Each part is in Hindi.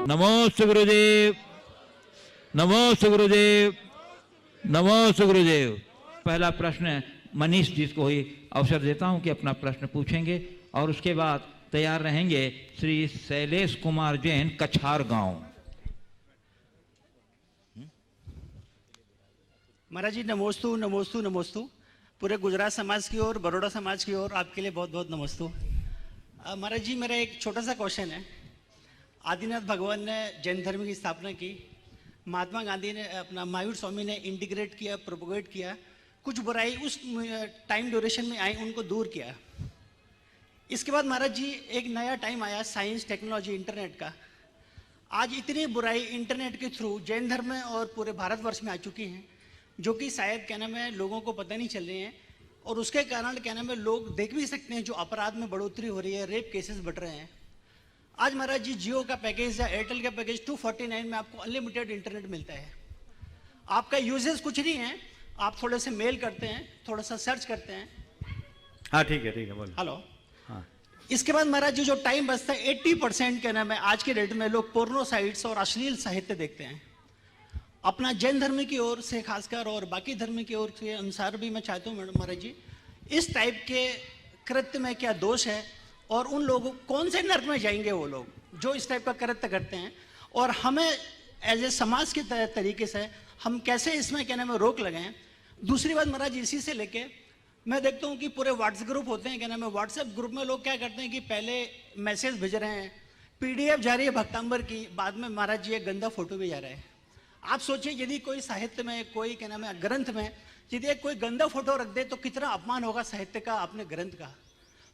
नमो सुगुरुदेव, नमो सुगुरुदेव, नमो सुगुरुदेव। पहला प्रश्न मनीष जी को ही अवसर देता हूं कि अपना प्रश्न पूछेंगे और उसके बाद तैयार रहेंगे श्री शैलेश कुमार जैन, कछार गांव। महाराज जी नमोस्तु नमोस्तु नमोस्तु। पूरे गुजरात समाज की ओर, बड़ौदा समाज की ओर आपके लिए बहुत बहुत नमोस्तु। महाराज जी मेरा एक छोटा सा क्वेश्चन है। आदिनाथ भगवान ने जैन धर्म की स्थापना की, महात्मा गांधी ने अपना महावीर स्वामी ने इंटीग्रेट किया, प्रोपोगेट किया, कुछ बुराई उस टाइम ड्यूरेशन में आई उनको दूर किया। इसके बाद महाराज जी एक नया टाइम आया साइंस, टेक्नोलॉजी, इंटरनेट का। आज इतनी बुराई इंटरनेट के थ्रू जैन धर्म में और पूरे भारतवर्ष में आ चुकी हैं, जो कि शायद क्या नाम है लोगों को पता नहीं चल रही हैं, और उसके कारण क्या नाम है लोग देख भी सकते हैं जो अपराध में बढ़ोतरी हो रही है, रेप केसेस बढ़ रहे हैं। आज महाराज जी जियो का पैकेज या एयरटेल का पैकेज 249 में आपको अनलिमिटेड इंटरनेट मिलता है। आपका यूजेस कुछ नहीं है, आप थोड़े से मेल करते हैं, थोड़ा सा सर्च करते हैं। हाँ ठीक है बोलो। हेलो। हाँ। इसके बाद महाराज जी जो टाइम बचता है 80% क्या नाम है आज के डेट में लोग पोर्नो साइट्स और अश्लील साहित्य देखते हैं। अपना जैन धर्म की ओर से खासकर और बाकी धर्म की ओर के अनुसार भी मैं चाहता हूँ महाराज जी इस टाइप के कृत्य में क्या दोष है, और उन लोगों कौन से नर्क में जाएंगे वो लोग जो इस टाइप का कृत्य करते हैं, और हमें एज ए समाज के तरीके से हम कैसे इसमें क्या नाम है रोक लगाएं। दूसरी बात महाराज इसी से लेके मैं देखता हूँ कि पूरे व्हाट्सएप ग्रुप होते हैं, क्या नाम है व्हाट्सएप ग्रुप में लोग क्या करते हैं कि पहले मैसेज भेज रहे हैं, पीडीएफ जा रही है भक्तांबर की, बाद में महाराज जी एक गंदा फोटो भी जा रहा है। आप सोचिए यदि कोई साहित्य में, कोई क्या नाम है ग्रंथ में यदि कोई गंदा फोटो रख दे तो कितना अपमान होगा साहित्य का, अपने ग्रंथ का।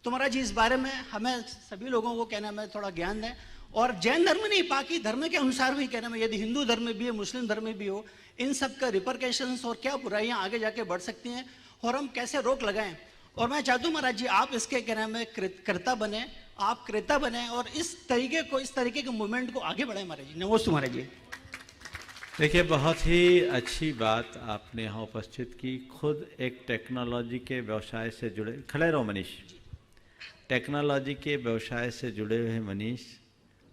तो महाराज जी इस बारे में हमें सभी लोगों को क्या नाम है थोड़ा ज्ञान दें, और जैन धर्म नहीं बाकी धर्म के अनुसार भी क्या नाम है यदि हिंदू धर्म में भी है, मुस्लिम धर्म में भी हो, इन सब का रिपरकेशंस और क्या बुराइयां आगे जाके बढ़ सकती हैं और हम कैसे रोक लगाएं। और मैं चाहता हूँ महाराज जी आप इसके क्या नाम है कर्ता बने, आप क्रेता बने और इस तरीके के मूवमेंट को आगे बढ़ाएं महाराज जी। नमस्ते महाराज जी। देखिए बहुत ही अच्छी बात आपने यहाँ उपस्थित की। खुद एक टेक्नोलॉजी के व्यवसाय से जुड़े, खड़े रहो मनीष, टेक्नोलॉजी के व्यवसाय से जुड़े हुए मनीष,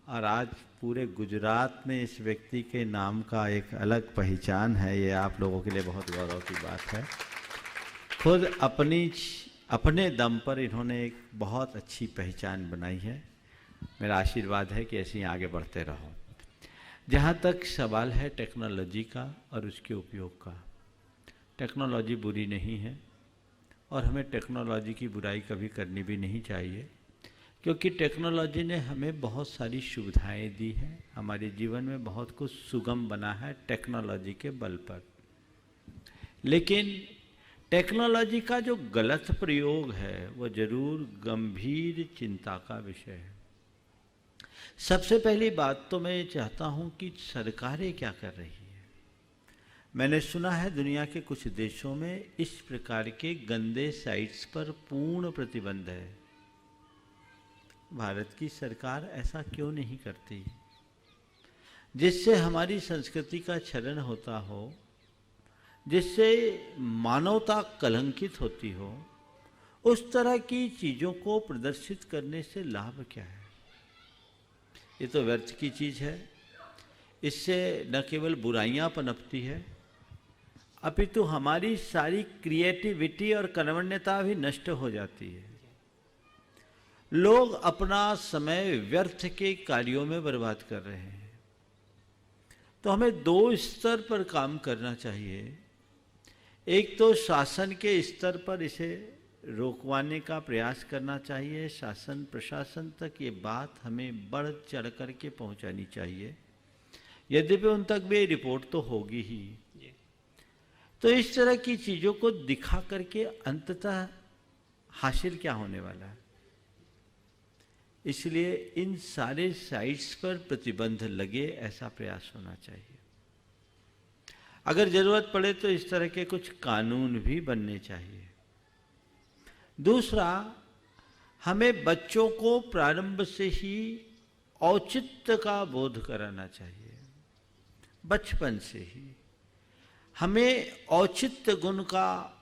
और आज पूरे गुजरात में इस व्यक्ति के नाम का एक अलग पहचान है, ये आप लोगों के लिए बहुत गौरव की बात है। खुद अपने दम पर इन्होंने एक बहुत अच्छी पहचान बनाई है। मेरा आशीर्वाद है कि ऐसे ही आगे बढ़ते रहो। जहाँ तक सवाल है टेक्नोलॉजी का और उसके उपयोग का, टेक्नोलॉजी बुरी नहीं है और हमें टेक्नोलॉजी की बुराई कभी करनी भी नहीं चाहिए, क्योंकि टेक्नोलॉजी ने हमें बहुत सारी सुविधाएं दी हैं, हमारे जीवन में बहुत कुछ सुगम बना है टेक्नोलॉजी के बल पर। लेकिन टेक्नोलॉजी का जो गलत प्रयोग है वो जरूर गंभीर चिंता का विषय है। सबसे पहली बात तो मैं चाहता हूं कि सरकारें क्या कर रही है। मैंने सुना है दुनिया के कुछ देशों में इस प्रकार के गंदे साइट्स पर पूर्ण प्रतिबंध है। भारत की सरकार ऐसा क्यों नहीं करती, जिससे हमारी संस्कृति का क्षरण होता हो, जिससे मानवता कलंकित होती हो। उस तरह की चीज़ों को प्रदर्शित करने से लाभ क्या है? ये तो व्यर्थ की चीज़ है। इससे न केवल बुराइयां पनपती है, अपितु हमारी सारी क्रिएटिविटी और कर्मण्यता भी नष्ट हो जाती है। लोग अपना समय व्यर्थ के कार्यों में बर्बाद कर रहे हैं। तो हमें दो स्तर पर काम करना चाहिए। एक तो शासन के स्तर पर इसे रोकवाने का प्रयास करना चाहिए, शासन प्रशासन तक ये बात हमें बढ़ चढ़ कर के पहुंचानी चाहिए, यद्यपि उन तक भी रिपोर्ट तो होगी ही। तो इस तरह की चीज़ों को दिखा करके अंततः हासिल क्या होने वाला है? इसलिए इन सारे साइट्स पर प्रतिबंध लगे, ऐसा प्रयास होना चाहिए। अगर जरूरत पड़े तो इस तरह के कुछ कानून भी बनने चाहिए। दूसरा, हमें बच्चों को प्रारंभ से ही औचित्य का बोध कराना चाहिए। बचपन से ही हमें औचित्य गुण का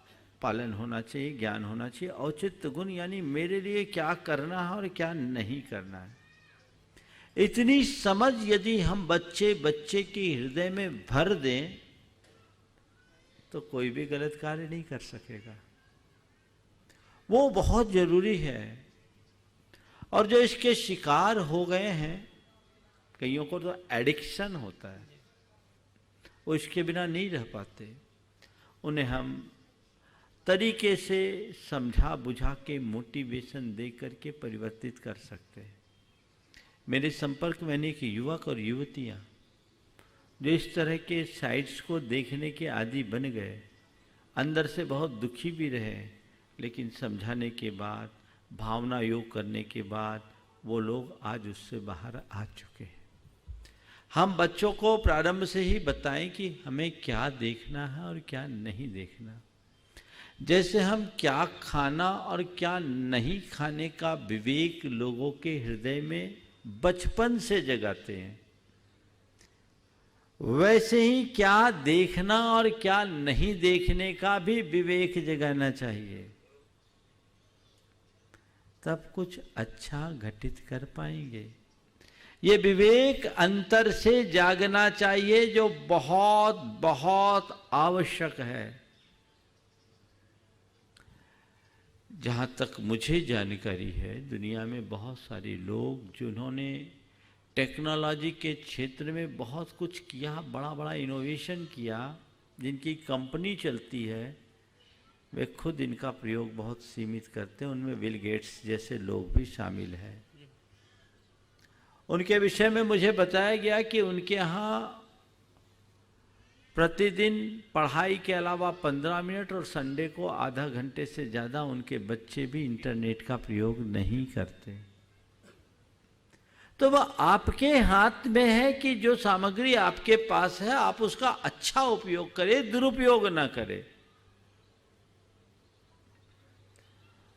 पालन होना चाहिए, ज्ञान होना चाहिए। औचित्य गुण यानी मेरे लिए क्या करना है और क्या नहीं करना है। इतनी समझ यदि हम बच्चे के हृदय में भर दें तो कोई भी गलत कार्य नहीं कर सकेगा। वो बहुत जरूरी है। और जो इसके शिकार हो गए हैं, कईयों को तो एडिक्शन होता है, वो इसके बिना नहीं रह पाते, उन्हें हम तरीके से समझा बुझा के मोटिवेशन दे करके परिवर्तित कर सकते हैं। मेरे संपर्क में अनेक युवक और युवतियां जो इस तरह के साइट्स को देखने के आदी बन गए, अंदर से बहुत दुखी भी रहे, लेकिन समझाने के बाद, भावना योग करने के बाद वो लोग आज उससे बाहर आ चुके हैं। हम बच्चों को प्रारंभ से ही बताएं कि हमें क्या देखना है और क्या नहीं देखना। जैसे हम क्या खाना और क्या नहीं खाने का विवेक लोगों के हृदय में बचपन से जगाते हैं, वैसे ही क्या देखना और क्या नहीं देखने का भी विवेक जगाना चाहिए। तब कुछ अच्छा घटित कर पाएंगे। ये विवेक अंतर से जागना चाहिए, जो बहुत बहुत आवश्यक है। जहाँ तक मुझे जानकारी है, दुनिया में बहुत सारे लोग जिन्होंने टेक्नोलॉजी के क्षेत्र में बहुत कुछ किया, बड़ा बड़ा इनोवेशन किया, जिनकी कंपनी चलती है, वे खुद इनका प्रयोग बहुत सीमित करते हैं। उनमें बिल गेट्स जैसे लोग भी शामिल हैं। उनके विषय में मुझे बताया गया कि उनके यहाँ प्रतिदिन पढ़ाई के अलावा 15 मिनट और संडे को आधा घंटे से ज़्यादा उनके बच्चे भी इंटरनेट का प्रयोग नहीं करते। तो वह आपके हाथ में है कि जो सामग्री आपके पास है आप उसका अच्छा उपयोग करें, दुरुपयोग ना करें।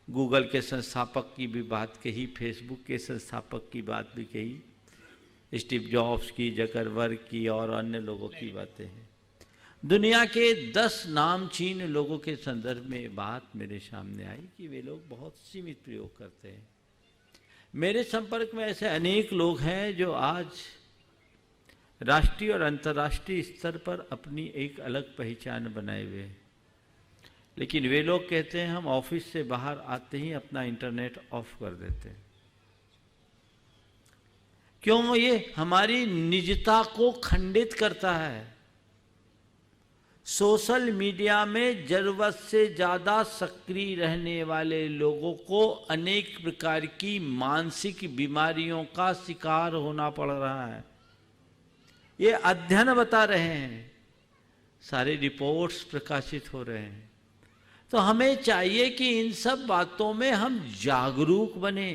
गूगल के संस्थापक की भी बात कही, फेसबुक के संस्थापक की बात भी कही, स्टीव जॉब्स की, जकरबर्ग की और अन्य लोगों की बातें हैं। दुनिया के 10 नामचीन लोगों के संदर्भ में बात मेरे सामने आई कि वे लोग बहुत सीमित प्रयोग करते हैं। मेरे संपर्क में ऐसे अनेक लोग हैं जो आज राष्ट्रीय और अंतर्राष्ट्रीय स्तर पर अपनी एक अलग पहचान बनाए हुए हैं, लेकिन वे लोग कहते हैं हम ऑफिस से बाहर आते ही अपना इंटरनेट ऑफ कर देते हैं। क्यों? ये हमारी निजता को खंडित करता है। सोशल मीडिया में जरूरत से ज़्यादा सक्रिय रहने वाले लोगों को अनेक प्रकार की मानसिक बीमारियों का शिकार होना पड़ रहा है। ये अध्ययन बता रहे हैं, सारे रिपोर्ट्स प्रकाशित हो रहे हैं। तो हमें चाहिए कि इन सब बातों में हम जागरूक बने।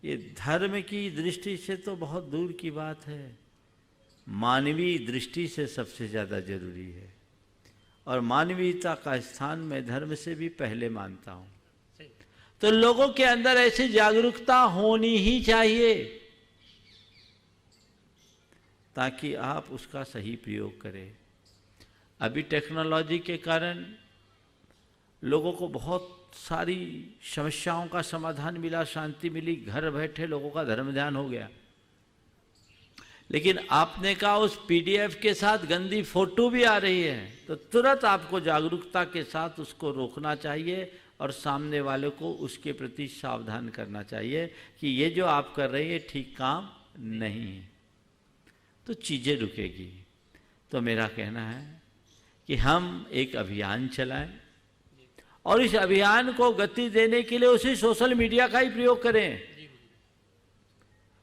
ये धर्म की दृष्टि से तो बहुत दूर की बात है, मानवीय दृष्टि से सबसे ज़्यादा जरूरी है। और मानवीयता का स्थान मैं धर्म से भी पहले मानता हूँ। तो लोगों के अंदर ऐसी जागरूकता होनी ही चाहिए ताकि आप उसका सही प्रयोग करें। अभी टेक्नोलॉजी के कारण लोगों को बहुत सारी समस्याओं का समाधान मिला, शांति मिली, घर बैठे लोगों का धर्म ध्यान हो गया। लेकिन आपने कहा उस पीडीएफ के साथ गंदी फोटो भी आ रही है, तो तुरंत आपको जागरूकता के साथ उसको रोकना चाहिए और सामने वाले को उसके प्रति सावधान करना चाहिए कि ये जो आप कर रहे हैं ठीक काम नहीं है, तो चीज़ें रुकेगी। तो मेरा कहना है कि हम एक अभियान चलाएं और इस अभियान को गति देने के लिए उसी सोशल मीडिया का ही प्रयोग करें,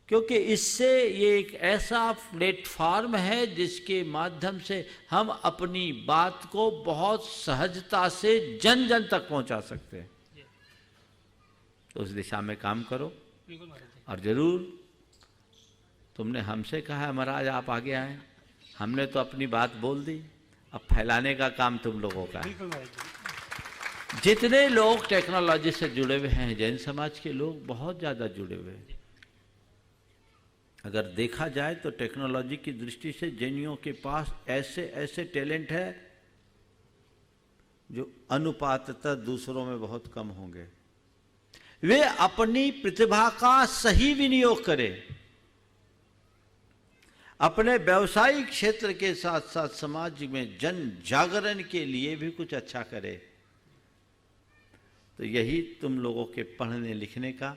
क्योंकि इससे ये एक ऐसा प्लेटफॉर्म है जिसके माध्यम से हम अपनी बात को बहुत सहजता से जन जन तक पहुंचा सकते हैं। तो उस दिशा में काम करो। और जरूर तुमने हमसे कहा है महाराज आप आगे आए, हमने तो अपनी बात बोल दी, अब फैलाने का काम तुम लोगों का है। जितने लोग टेक्नोलॉजी से जुड़े हुए हैं, जैन समाज के लोग बहुत ज़्यादा जुड़े हुए हैं। अगर देखा जाए तो टेक्नोलॉजी की दृष्टि से जैनियों के पास ऐसे ऐसे टैलेंट है जो अनुपाततः दूसरों में बहुत कम होंगे। वे अपनी प्रतिभा का सही विनियोग करें, अपने व्यवसायिक क्षेत्र के साथ साथ समाज में जन जागरण के लिए भी कुछ अच्छा करे। तो यही तुम लोगों के पढ़ने लिखने का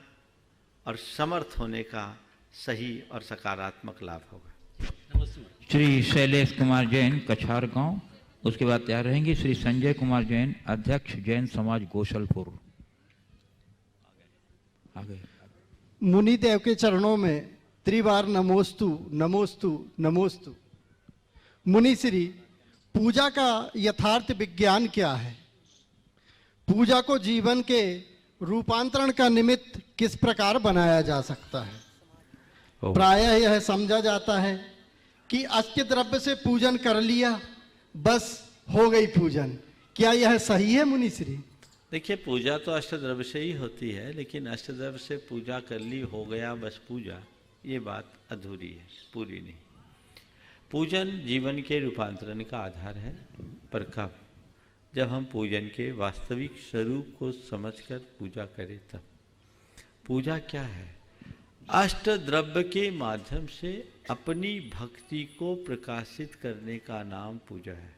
और समर्थ होने का सही और सकारात्मक लाभ होगा। श्री शैलेश कुमार जैन कछार गांव, उसके बाद तैयार रहेंगे श्री संजय कुमार जैन अध्यक्ष जैन समाज गोशलपुर। आगे मुनिदेव के चरणों में त्रिबार नमोस्तु नमोस्तु नमोस्तु। मुनिश्री, पूजा का यथार्थ विज्ञान क्या है? पूजा को जीवन के रूपांतरण का निमित्त किस प्रकार बनाया जा सकता है? प्रायः यह समझा जाता है कि अष्ट द्रव्य से पूजन कर लिया, बस हो गई पूजन। क्या यह सही है मुनिश्री? देखिए, पूजा तो अष्टद्रव्य से ही होती है, लेकिन अष्टद्रव्य से पूजा कर ली, हो गया बस पूजा, ये बात अधूरी है, पूरी नहीं। पूजन जीवन के रूपांतरण का आधार है, पर कब? जब हम पूजन के वास्तविक स्वरूप को समझकर पूजा करें तब। पूजा क्या है? अष्ट द्रव्य के माध्यम से अपनी भक्ति को प्रकाशित करने का नाम पूजा है।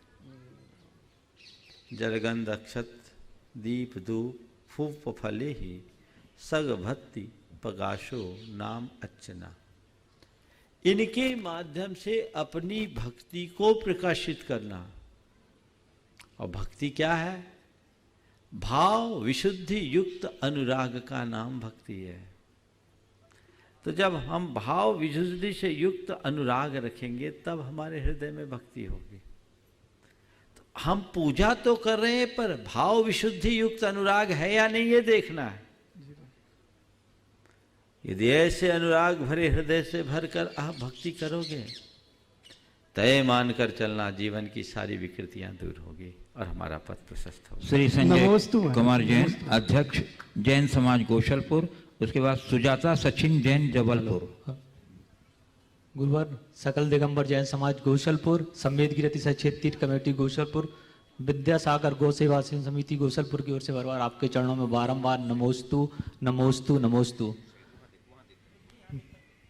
जलगंध अक्षत दीप धूप फूप फले ही सग भक्ति पगाशो नाम अर्चना। इनके माध्यम से अपनी भक्ति को प्रकाशित करना। और भक्ति क्या है? भाव विशुद्धि युक्त अनुराग का नाम भक्ति है। तो जब हम भाव विशुद्धि से युक्त अनुराग रखेंगे तब हमारे हृदय में भक्ति होगी। तो हम पूजा तो कर रहे हैं, पर भाव विशुद्धि युक्त अनुराग है या नहीं ये देखना है। यदि ऐसे अनुराग भरे हृदय से भरकर आप भक्ति करोगे, तय मानकर चलना, जीवन की सारी विकृतियां दूर होगी और हमारा पथ प्रशस्त होगा। श्री संजय कुमार जैन अध्यक्ष जैन समाज गोशलपुर, उसके बाद सुजाता सचिन जैन जबलपुर। गुरुवार सकल दिगंबर जैन समाज गोशलपुर, संवेद गिरति सचेत तीर्थ कमेटी गोशलपुर, विद्यासागर गौ सेवा समिति गोशलपुर की ओर से बार आपके चरणों में बारंबार नमोस्तु नमोस्तु नमोस्तु।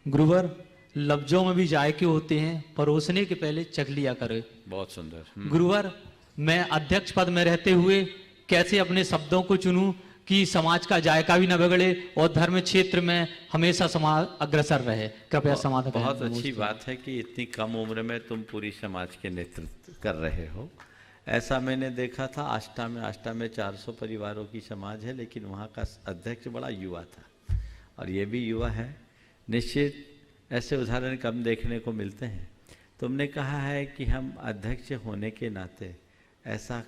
गुरुवर, लफ्जों में भी जायके होते हैं, परोसने के पहले चख लिया करे। बहुत सुंदर। गुरुवर, मैं अध्यक्ष पद में रहते हुए कैसे अपने शब्दों को चुनूं कि समाज का जायका भी न बिगड़े और धर्म क्षेत्र में हमेशा समाज अग्रसर रहे? कृपया समाधान। बहुत अच्छी बात है कि इतनी कम उम्र में तुम पूरी समाज के नेतृत्व कर रहे हो। ऐसा मैंने देखा था आष्टा में 400 परिवारों की समाज है, लेकिन वहाँ का अध्यक्ष बड़ा युवा था और ये भी युवा है। निश्चित ऐसे उदाहरण कम देखने को मिलते हैं। तुमने कहा है कि हम अध्यक्ष होने के नाते ऐसा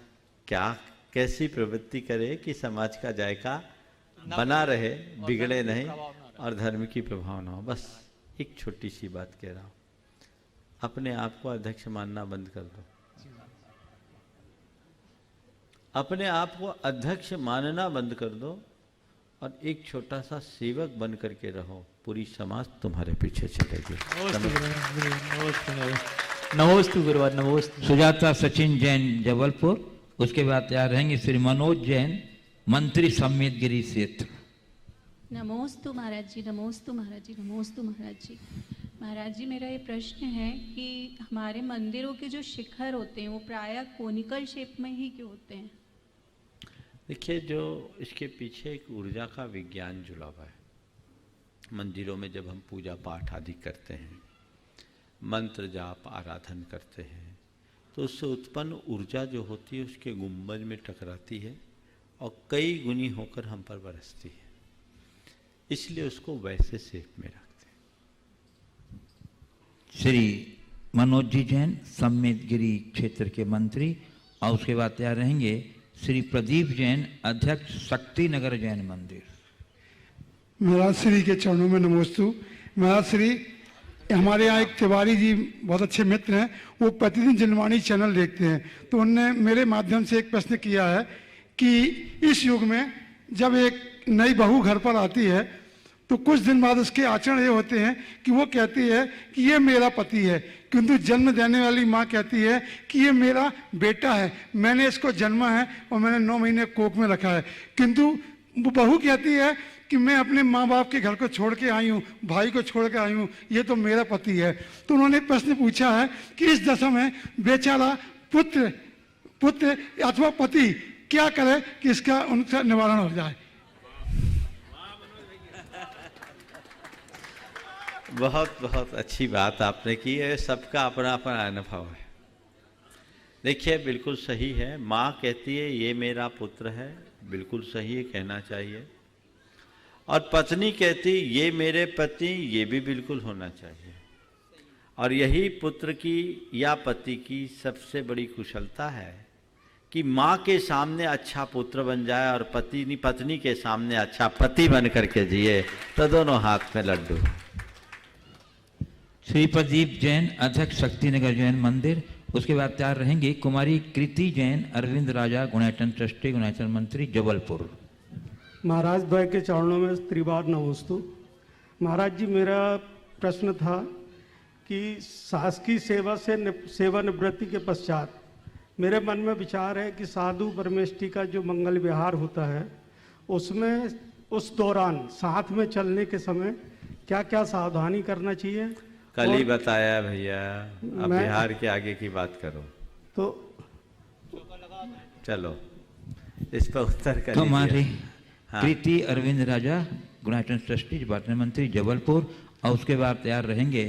कैसी प्रवृत्ति करें कि समाज का जायका बना रहे, बिगड़े नहीं और धर्म की प्रभाव ना हो। बस एक छोटी सी बात कह रहा हूँ, अपने आप को अध्यक्ष मानना बंद कर दो। अपने आप को अध्यक्ष मानना बंद कर दो और एक छोटा सा सेवक बन करके रहो, पूरी समाज तुम्हारे पीछे चलेगी। नमोस्तु गुरुवार, नमोस्तु। सुजाता सचिन जैन जबलपुर, उसके बाद तैयार रहेंगे श्री मनोज जैन मंत्री सम्मेद गिरी क्षेत्र। नमोस्तु महाराज जी, नमोस्तु महाराज जी, नमोस्तु महाराज जी। महाराज जी, मेरा ये प्रश्न है कि हमारे मंदिरों के जो शिखर होते हैं वो प्रायः कोनिकल शेप में ही क्यों होते हैं? देखिए, जो इसके पीछे एक ऊर्जा का विज्ञान जुड़ा हुआ है। मंदिरों में जब हम पूजा पाठ आदि करते हैं, मंत्र जाप आराधन करते हैं, तो उससे उत्पन्न ऊर्जा जो होती है उसके गुंबज में टकराती है और कई गुनी होकर हम पर बरसती है। इसलिए उसको वैसे शेप में रखते हैं। श्री मनोज जी जैन सम्मेद गिरी क्षेत्र के मंत्री, और उसके बाद तैयार रहेंगे श्री प्रदीप जैन अध्यक्ष शक्ति नगर जैन मंदिर। महाराज श्री के चरणों में नमोस्तु। महाराज श्री, हमारे यहाँ एक तिवारी जी बहुत अच्छे मित्र हैं, वो प्रतिदिन जनवाणी चैनल देखते हैं, तो उनने मेरे माध्यम से एक प्रश्न किया है कि इस युग में जब एक नई बहू घर पर आती है तो कुछ दिन बाद उसके आचरण ये होते हैं कि वो कहती है कि ये मेरा पति है, किंतु जन्म देने वाली माँ कहती है कि ये मेरा बेटा है, मैंने इसको जन्मा है और मैंने 9 महीने कोख में रखा है। किंतु वो बहू कहती है कि मैं अपने माँ बाप के घर को छोड़ के आई हूँ, भाई को छोड़ के आई हूँ, ये तो मेरा पति है। तो उन्होंने प्रश्न पूछा है कि इस दशा में बेचारा पुत्र अथवा पति क्या करे कि इसका उनका निवारण हो जाए। बहुत बहुत अच्छी बात आपने की है। सबका अपना अपना अनुभव है। देखिए, बिल्कुल सही है। माँ कहती है ये मेरा पुत्र है, बिल्कुल सही है, कहना चाहिए। और पत्नी कहती ये मेरे पति, ये भी बिल्कुल होना चाहिए। और यही पुत्र की या पति की सबसे बड़ी कुशलता है कि माँ के सामने अच्छा पुत्र बन जाए और पत्नी के सामने अच्छा पति बन करके जिए, तो दोनों हाथ में लड्डू। श्री प्रदीप जैन, अध्यक्ष शक्तिनगर जैन मंदिर। उसके बाद तैयार रहेंगी कुमारी कृति जैन, अरविंद राजा गुणायतन ट्रस्टी, गुणायतन मंत्री, जबलपुर। महाराज द्वय के चरणों में त्रिवार नमोस्तु। महाराज जी, मेरा प्रश्न था कि शासकीय सेवानिवृत्ति के पश्चात मेरे मन में विचार है कि साधु परमेष्ठी का जो मंगल विहार होता है उसमें उस दौरान साथ में चलने के समय क्या क्या सावधानी करना चाहिए? कल ही बताया भैया, अब बिहार के आगे की बात करो तो चलो इस पर उत्तर कर कुमारी कृति अरविंद राजा गुणायतन ट्रस्टी, डिपार्टमेंट मंत्री, जबलपुर। और उसके बाद तैयार रहेंगे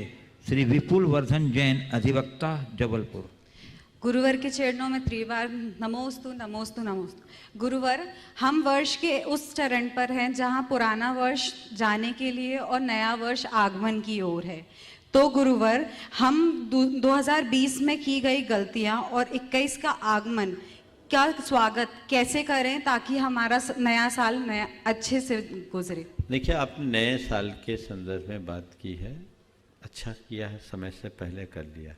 श्री विपुल वर्धन जैन, अधिवक्ता, जबलपुर। गुरुवर के चरणों में त्रिवार नमोस्तु नमोस्तु नमोस्तु। गुरुवर, हम वर्ष के उस चरण पर हैं जहां पुराना वर्ष जाने के लिए और नया वर्ष आगमन की ओर है। तो गुरुवर, हम 2020 में की गई गलतियां और 21 का आगमन का स्वागत कैसे करें ताकि हमारा नया साल अच्छे से गुजरे? देखिए, आपने नए साल के संदर्भ में बात की है, अच्छा किया है, समय से पहले कर लिया।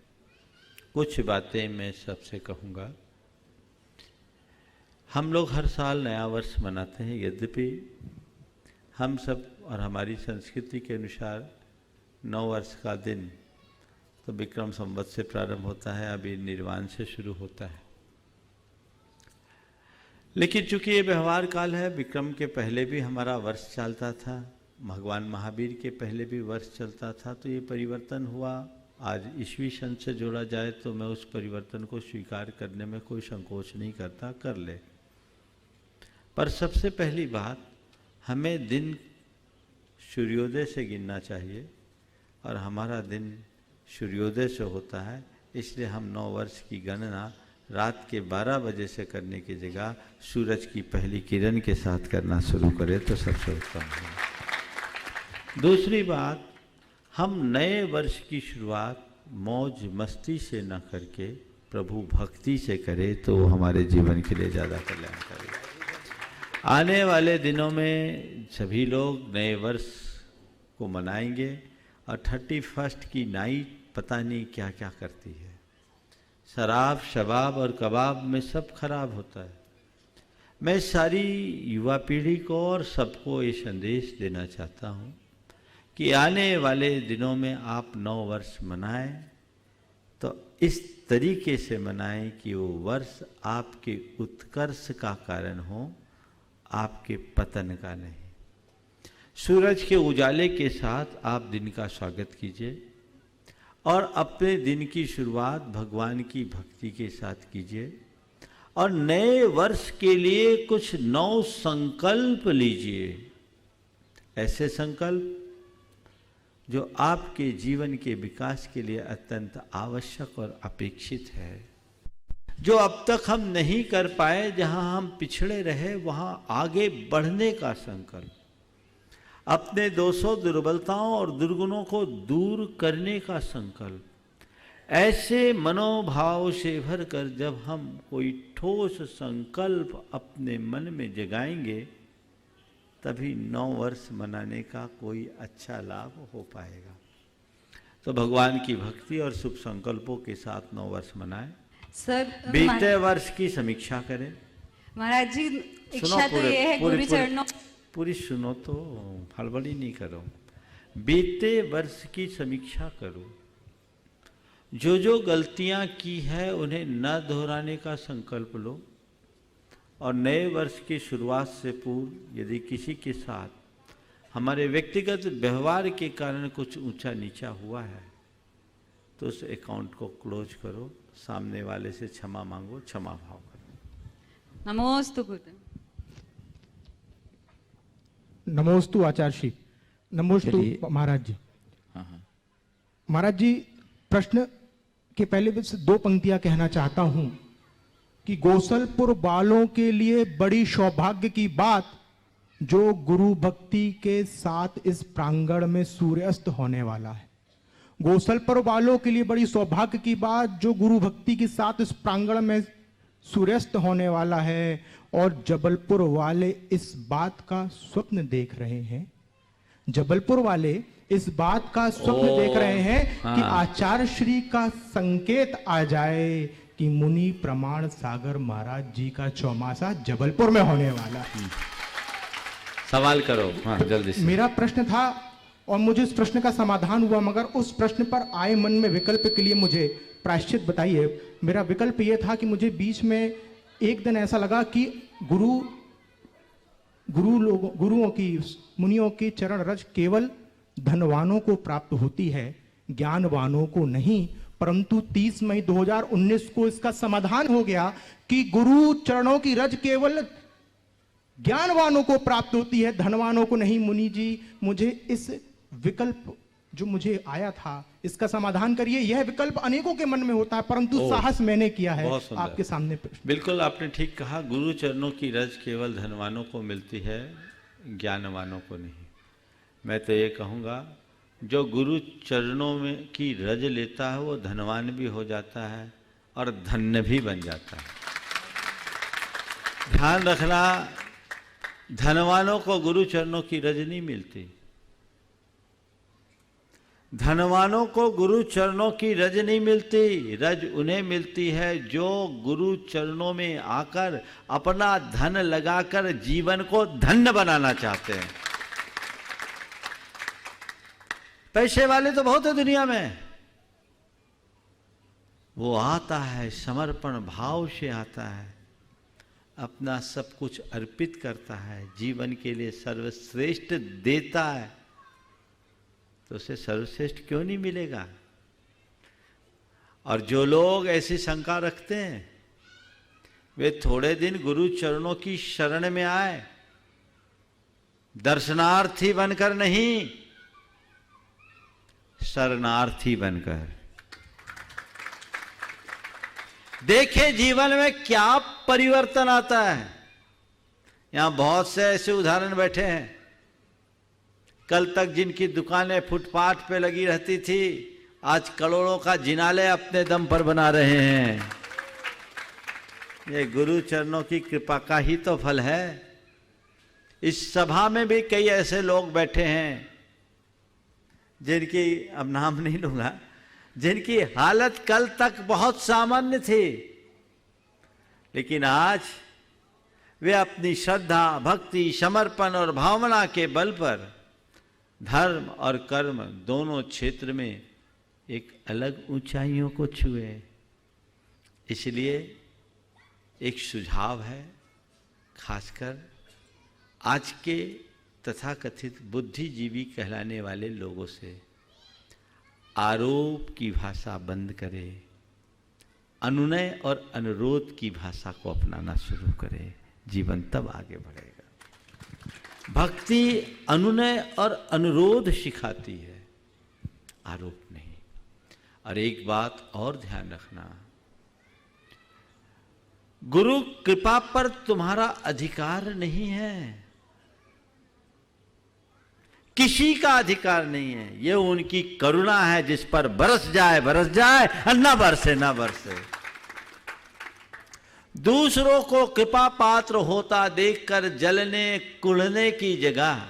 कुछ बातें मैं सबसे कहूँगा। हम लोग हर साल नया वर्ष मनाते हैं, यद्यपि हम सब और हमारी संस्कृति के अनुसार 9 वर्ष का दिन तो विक्रम संवत से प्रारंभ होता है, अभी निर्वाण से शुरू होता है। लेकिन चूंकि ये व्यवहार काल है, विक्रम के पहले भी हमारा वर्ष चलता था, भगवान महावीर के पहले भी वर्ष चलता था, तो ये परिवर्तन हुआ। आज ईस्वी सन से जोड़ा जाए तो मैं उस परिवर्तन को स्वीकार करने में कोई संकोच नहीं करता, कर ले। पर सबसे पहली बात, हमें दिन सूर्योदय से गिनना चाहिए और हमारा दिन सूर्योदय से होता है, इसलिए हम 9 वर्ष की गणना रात के 12 बजे से करने की जगह सूरज की पहली किरण के साथ करना शुरू करें तो सबसे उत्तम है। दूसरी बात, हम नए वर्ष की शुरुआत मौज मस्ती से न करके प्रभु भक्ति से करें तो वो हमारे जीवन के लिए ज़्यादा कल्याणकारी है। आने वाले दिनों में सभी लोग नए वर्ष को मनाएंगे और 31 की नाइट पता नहीं क्या क्या करती है। शराब, शबाब और कबाब में सब खराब होता है। मैं सारी युवा पीढ़ी को और सबको ये संदेश देना चाहता हूँ कि आने वाले दिनों में आप 9 वर्ष मनाएं तो इस तरीके से मनाएं कि वो वर्ष आपके उत्कर्ष का कारण हो, आपके पतन का नहीं। सूरज के उजाले के साथ आप दिन का स्वागत कीजिए और अपने दिन की शुरुआत भगवान की भक्ति के साथ कीजिए और नए वर्ष के लिए कुछ 9 संकल्प लीजिए। ऐसे संकल्प जो आपके जीवन के विकास के लिए अत्यंत आवश्यक और अपेक्षित है, जो अब तक हम नहीं कर पाए, जहां हम पिछड़े रहे वहां आगे बढ़ने का संकल्प, अपने दोषों, दुर्बलताओं और दुर्गुणों को दूर करने का संकल्प। ऐसे मनोभाव से भरकर जब हम कोई ठोस संकल्प अपने मन में जगाएंगे तभी 9 वर्ष मनाने का कोई अच्छा लाभ हो पाएगा। तो भगवान की भक्ति और शुभ संकल्पों के साथ 9 वर्ष मनाएं। सर, बीते वर्ष की समीक्षा करें। महाराज जी, इच्छा तो ये है गुरु चरणों पूरी सुनो तो, हड़बड़ी नहीं करो। बीते वर्ष की समीक्षा करो, जो जो गलतियां की है उन्हें न दोहराने का संकल्प लो और नए वर्ष की शुरुआत से पूर्व यदि किसी के साथ हमारे व्यक्तिगत व्यवहार के कारण कुछ ऊंचा नीचा हुआ है तो उस अकाउंट को क्लोज करो, सामने वाले से क्षमा मांगो, क्षमा भाव करो। नमोस्तु गुरुदेव। नमोस्तु आचार्य श्री। नमोस्तु महाराज जी। महाराज जी, प्रश्न के पहले बस 2 पंक्तियां कहना चाहता हूं कि गोसलपुर वालों के लिए बड़ी सौभाग्य की बात जो गुरु भक्ति के साथ इस प्रांगण में सूर्यास्त होने वाला है। गोसलपुर वालों के लिए बड़ी सौभाग्य की बात जो गुरु भक्ति के साथ इस प्रांगण में सूर्यास्त होने वाला है, और जबलपुर वाले इस बात का स्वप्न देख रहे हैं। जबलपुर वाले इस बात का स्वप्न देख रहे हैं कि आचार्य श्री का संकेत आ जाए कि मुनि प्रमाण सागर महाराज जी का चौमासा जबलपुर में होने वाला है। सवाल करो। हाँ, जल्दी से। मेरा प्रश्न था और मुझे उस प्रश्न का समाधान हुआ, मगर उस प्रश्न पर आए मन में विकल्प के लिए मुझे प्रायश्चित बताइए। मेरा विकल्प यह था कि मुझे बीच में एक दिन ऐसा लगा कि गुरुओं की, मुनियों की चरण रज केवल धनवानों को प्राप्त होती है, ज्ञानवानों को नहीं। परंतु 30 मई 2019 को इसका समाधान हो गया कि गुरु चरणों की रज केवल ज्ञानवानों को प्राप्त होती है, धनवानों को नहीं। मुनि जी, मुझे इस विकल्प जो मुझे आया था इसका समाधान करिए। यह विकल्प अनेकों के मन में होता है, परंतु साहस मैंने किया है आपके सामने। बिल्कुल आपने ठीक कहा, गुरु चरणों की रज केवल धनवानों को मिलती है, ज्ञानवानों को नहीं। मैं तो ये कहूँगा जो गुरु चरणों में की रज लेता है वो धनवान भी हो जाता है और धन्य भी बन जाता है। ध्यान रखना, धनवानों को गुरु चरणों की रज नहीं मिलती। धनवानों को गुरु चरणों की रज नहीं मिलती। रज उन्हें मिलती है जो गुरु चरणों में आकर अपना धन लगाकर जीवन को धन्य बनाना चाहते हैं। पैसे वाले तो बहुत है दुनिया में, वो आता है समर्पण भाव से आता है, अपना सब कुछ अर्पित करता है, जीवन के लिए सर्वश्रेष्ठ देता है, तो उसे सर्वश्रेष्ठ क्यों नहीं मिलेगा। और जो लोग ऐसी शंका रखते हैं वे थोड़े दिन गुरु चरणों की शरण में आए, दर्शनार्थी बनकर नहीं, शरणार्थी बनकर। देखे जीवन में क्या परिवर्तन आता है। यहां बहुत से ऐसे उदाहरण बैठे हैं, कल तक जिनकी दुकानें फुटपाथ पे लगी रहती थी आज करोड़ों का जिनालय अपने दम पर बना रहे हैं। ये गुरु चरणों की कृपा का ही तो फल है। इस सभा में भी कई ऐसे लोग बैठे हैं जिनकी, अब नाम नहीं लूंगा, जिनकी हालत कल तक बहुत सामान्य थी, लेकिन आज वे अपनी श्रद्धा, भक्ति, समर्पण और भावना के बल पर धर्म और कर्म दोनों क्षेत्र में एक अलग ऊंचाइयों को छुए। इसलिए एक सुझाव है, खासकर आज के तथाकथित बुद्धिजीवी कहलाने वाले लोगों से, आरोप की भाषा बंद करे, अनुनय और अनुरोध की भाषा को अपनाना शुरू करे, जीवन तब आगे बढ़ेगा। भक्ति अनुनय और अनुरोध सिखाती है, आरोप नहीं। और एक बात और ध्यान रखना, गुरु कृपा पर तुम्हारा अधिकार नहीं है, किसी का अधिकार नहीं है। ये उनकी करुणा है जिस पर बरस जाए और ना बरसे ना बरसे। दूसरों को कृपा पात्र होता देखकर जलने कुढ़ने की जगह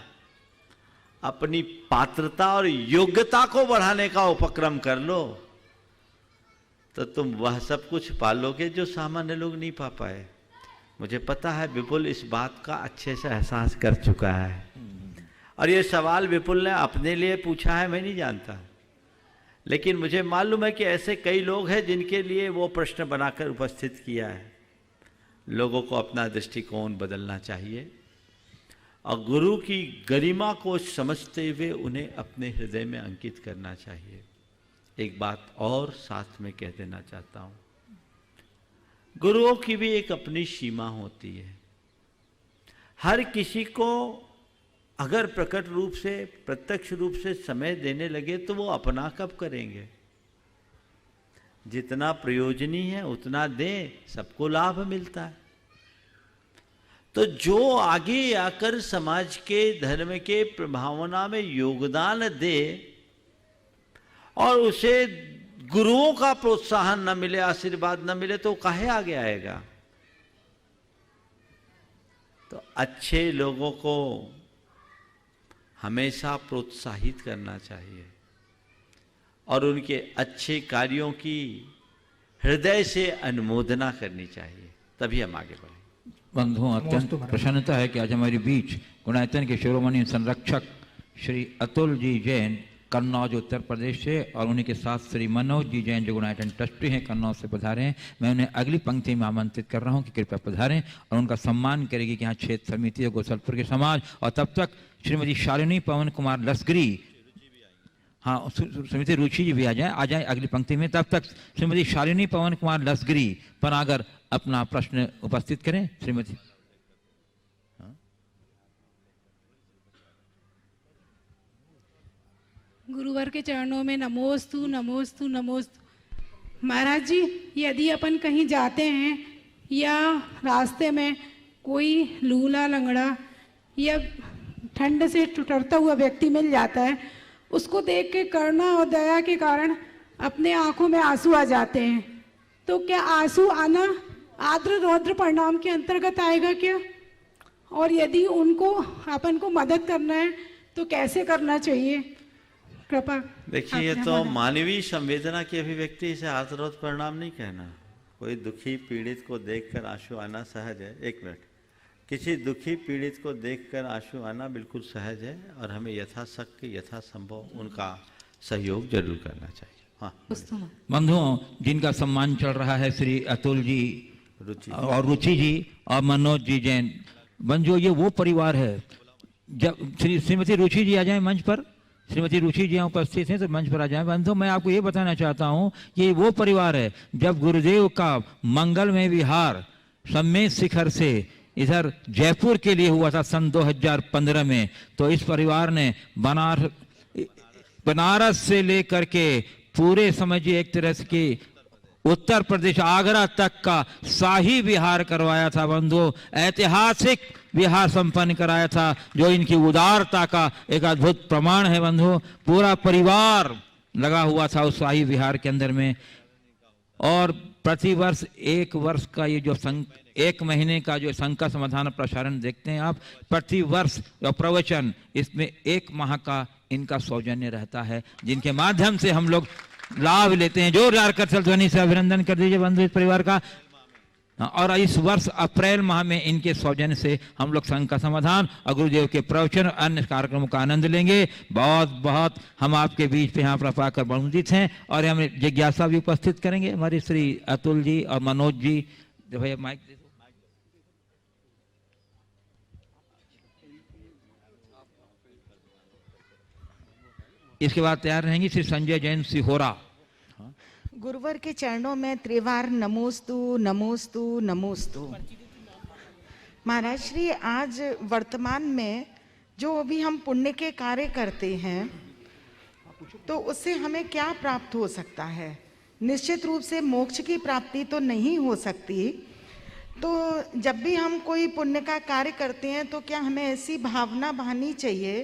अपनी पात्रता और योग्यता को बढ़ाने का उपक्रम कर लो, तो तुम वह सब कुछ पालोगे जो सामान्य लोग नहीं पा पाए। मुझे पता है विपुल इस बात का अच्छे से एहसास कर चुका है, और ये सवाल विपुल ने अपने लिए पूछा है, मैं नहीं जानता, लेकिन मुझे मालूम है कि ऐसे कई लोग हैं जिनके लिए वो प्रश्न बनाकर उपस्थित किया है। लोगों को अपना दृष्टिकोण बदलना चाहिए और गुरु की गरिमा को समझते हुए उन्हें अपने हृदय में अंकित करना चाहिए। एक बात और साथ में कह देना चाहता हूँ, गुरुओं की भी एक अपनी सीमा होती है। हर किसी को अगर प्रकट रूप से, प्रत्यक्ष रूप से समय देने लगे तो वो अपना कब करेंगे? जितना प्रयोजनीय है उतना दें, सबको लाभ मिलता है। तो जो आगे आकर समाज के धर्म के प्रभावना में योगदान दे और उसे गुरुओं का प्रोत्साहन न मिले, आशीर्वाद न मिले, तो काहे आगे आएगा? तो अच्छे लोगों को हमेशा प्रोत्साहित करना चाहिए और उनके अच्छे कार्यों की हृदय से अनुमोदना करनी चाहिए, तभी हम आगे बढ़ें। बंधुओं, अत्यंत प्रसन्नता है कि आज हमारे बीच गुणायतन के शिरोमणि संरक्षक श्री अतुल जी जैन कन्नौज उत्तर प्रदेश से और उन्हीं के साथ श्री मनोज जी जैन जो गुणायतन ट्रस्टी हैं कन्नौज से पधारे हैं। मैं उन्हें अगली पंक्ति में आमंत्रित कर रहा हूं कि कृपया पधारें और उनका सम्मान करेगी कि यहाँ क्षेत्र समिति और गोसलपुर के समाज। और तब तक श्रीमती शालिनी पवन कुमार लस्करी, हाँ श्रीमती रुचि जी भी आ जाए अगली पंक्ति में। तब तक श्रीमती शालिनी पवन कुमार लस्करी पनागर अपना प्रश्न उपस्थित करें। श्रीमती गुरुवर के चरणों में नमोस्तु नमोस्तु नमोस्तु। महाराज जी, यदि अपन कहीं जाते हैं या रास्ते में कोई लूला लंगड़ा या ठंड से ठुठरता हुआ व्यक्ति मिल जाता है, उसको देख के करुणा और दया के कारण अपने आंखों में आंसू आ जाते हैं, तो क्या आंसू आना आर्द्र रौद्र परिणाम के अंतर्गत आएगा क्या? और यदि उनको अपन को मदद करना है तो कैसे करना चाहिए? कृपा। देखिए, ये तो मानवीय संवेदना की अभिव्यक्ति, इसे आर्द्रवत परिणाम नहीं कहना। कोई दुखी पीड़ित को देखकर आंसू आना सहज है। एक मिनट, किसी दुखी पीड़ित को देखकर आंसू आना बिल्कुल सहज है और हमें यथाशक्ति यथासंभव उनका सहयोग जरूर करना चाहिए। हाँ बंधुओं, जिनका सम्मान चल रहा है श्री अतुल जी और रुचि जी और मनोज जी जैन, बंधुओं ये वो परिवार है। जब श्रीमती रुचि जी आ जाए मंच पर, श्रीमती रुचि जी उपस्थित हैं तो मंच पर आ जाए। बंधुओं, मैं आपको ये बताना चाहता हूँ ये वो परिवार है जब गुरुदेव का मंगलमय विहार सम्मेद शिखर से इधर जयपुर के लिए हुआ था सन 2015 में, तो इस परिवार ने बनारस से लेकर के पूरे समझिए एक तरह से कि उत्तर प्रदेश आगरा तक का शाही विहार करवाया था। बंधुओं, ऐतिहासिक विहार संपन्न कराया था जो इनकी उदारता का एक अद्भुत प्रमाण है। बंधुओं, पूरा परिवार लगा हुआ था उस शाही विहार के अंदर में। और प्रतिवर्ष एक वर्ष का ये जो एक महीने का जो संकट समाधान प्रसारण देखते हैं आप, प्रतिवर्ष प्रवचन, इसमें 1 माह का इनका सौजन्य रहता है जिनके माध्यम से हम लोग लाभ लेते हैं। जोरदार कर ध्वनि से अभिनंदन कर दीजिए बंधु इस परिवार का। और इस वर्ष अप्रैल माह में इनके सौजन्य से हम लोग संघ का समाधान और गुरुदेव के प्रवचन और अन्य कार्यक्रमों का आनंद लेंगे। बहुत बहुत हम आपके बीच पे यहाँ पर पाकर बहुमूजित हैं और हम जिज्ञासा भी उपस्थित करेंगे हमारे श्री अतुल जी और मनोज जी। भैया माइक दे दो। इसके बाद तैयार रहेंगी श्री संजय जैन सिहोरा। गुरुवर के चरणों में त्रिवार नमोस्तु नमोस्तु नमोस्तु। महाराज श्री, आज वर्तमान में जो अभी हम पुण्य के कार्य करते हैं तो उससे हमें क्या प्राप्त हो सकता है? निश्चित रूप से मोक्ष की प्राप्ति तो नहीं हो सकती। तो जब भी हम कोई पुण्य का कार्य करते हैं तो क्या हमें ऐसी भावना बहानी चाहिए